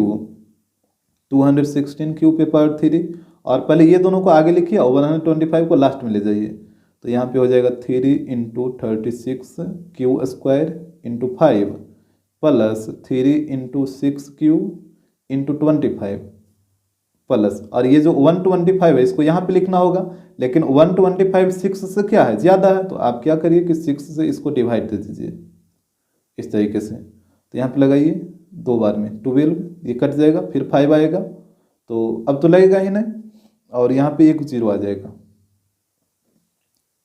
216q पे पावर 3, और पहले ये दोनों को आगे लिखिए और 125 को लास्ट में ले जाइए। तो यहाँ पे हो जाएगा 3 into 36q square into 5 plus 3 into 6q into 25 plus, और ये जो 125 है इसको यहाँ पे लिखना होगा, लेकिन 125 6 से क्या है ज़्यादा है, तो आप क्या करिए कि 6 से इसको डिवाइड दे दीजिए इस तरीके से। तो यहाँ पे लगाइए 2 बार में 12, ये कट जाएगा, फिर 5 आएगा, तो अब तो लगेगा ही नहीं, और यहाँ पे एक 0 आ जाएगा।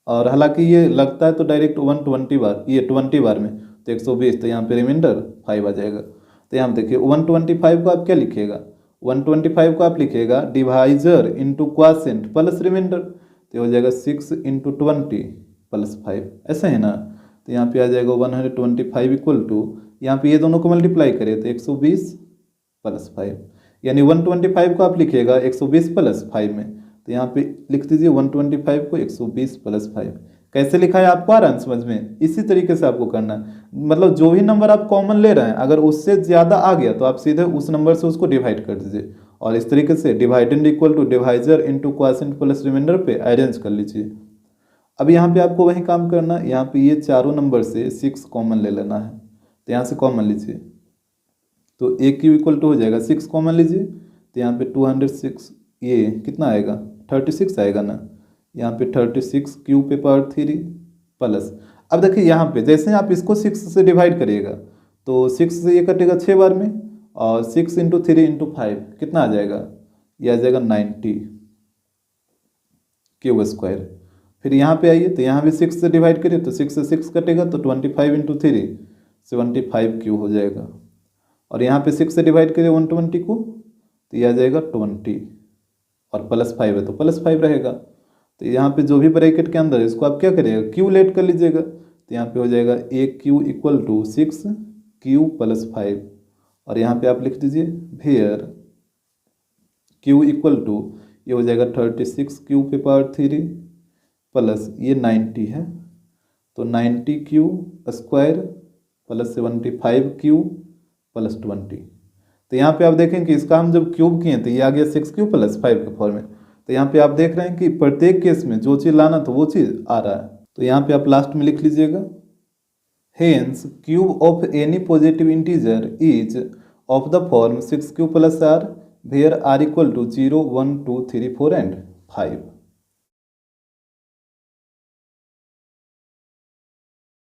और हालांकि ये लगता है तो डायरेक्ट 120 बार, ये 20 बार में तो 120, तो यहाँ पे रिमाइंडर 5 आ जाएगा। तो यहाँ पे देखिए 125 को आप क्या लिखिएगा, 125 को आप लिखिएगा divisor into quotient plus reminder, तो हो जाएगा 6 इंटू 20 प्लस 5, ऐसा है ना। तो यहाँ पे आ जाएगा 125 इक्वल टू, यहाँ पे ये दोनों को मल्टीप्लाई करें तो 120 प्लस 5, यानी 125 को आप लिखिएगा 120 प्लस 5 में, तो यहाँ पे लिख दीजिए 125 को 120 प्लस 5। कैसे लिखा है आपको आ रहा है समझ में, इसी तरीके से आपको करना है। मतलब जो भी नंबर आप कॉमन ले रहे हैं अगर उससे ज़्यादा आ गया तो आप सीधे उस नंबर से उसको डिवाइड कर दीजिए, और इस तरीके से dividend equal to divisor into quotient plus remainder पे अरेंज कर लीजिए। अब यहाँ पे आपको वही काम करना है, यहाँ पे ये चारों नंबर से 6 कॉमन ले लेना है, तो यहाँ से कॉमन लीजिए तो AQ इक्वल टू हो जाएगा 6 कॉमन लीजिए, तो यहाँ पे 206 ये कितना आएगा 36 आएगा ना, यहाँ पे 36q पे पावर 3 प्लस। अब देखिए यहाँ पे जैसे आप इसको 6 से डिवाइड करिएगा तो 6 से ये कटेगा 6 बार में, और 6 इंटू 3 इंटू 5 कितना आ जाएगा, ये आ जाएगा 90q स्क्वायर। फिर यहाँ पे आइए तो यहाँ भी 6 से डिवाइड करिए तो 6 से 6 कटेगा तो 25 इंटू 3 75q हो जाएगा, और यहाँ पे 6 से डिवाइड करिए 120 को तो ये आ जाएगा 20, और प्लस 5 है तो प्लस 5 रहेगा। तो यहाँ पे जो भी ब्रैकेट के अंदर इसको आप क्या करिएगा क्यू लेट कर लीजिएगा, तो यहाँ पे हो जाएगा AQ equal to 6q plus 5, और यहाँ पे आप लिख दीजिए वेयर q इक्वल टू ये हो जाएगा 36q पे पावर 3 प्लस ये 90 है तो 90q square plus 75q plus 20। तो यहाँ पे आप देखें कि इसका हम जब क्यूब किए तो ये आ गया 6q प्लस 5 के फॉर्म में। तो यहाँ पे आप देख रहे हैं कि प्रत्येक केस में जो चीज़ लाना था वो चीज़ आ रहा है। तो यहाँ पे आप लास्ट में लिख लीजिएगा hence cube of any positive integer is of the form 6q plus r where r equal to 0 1 2 3 4 and 5।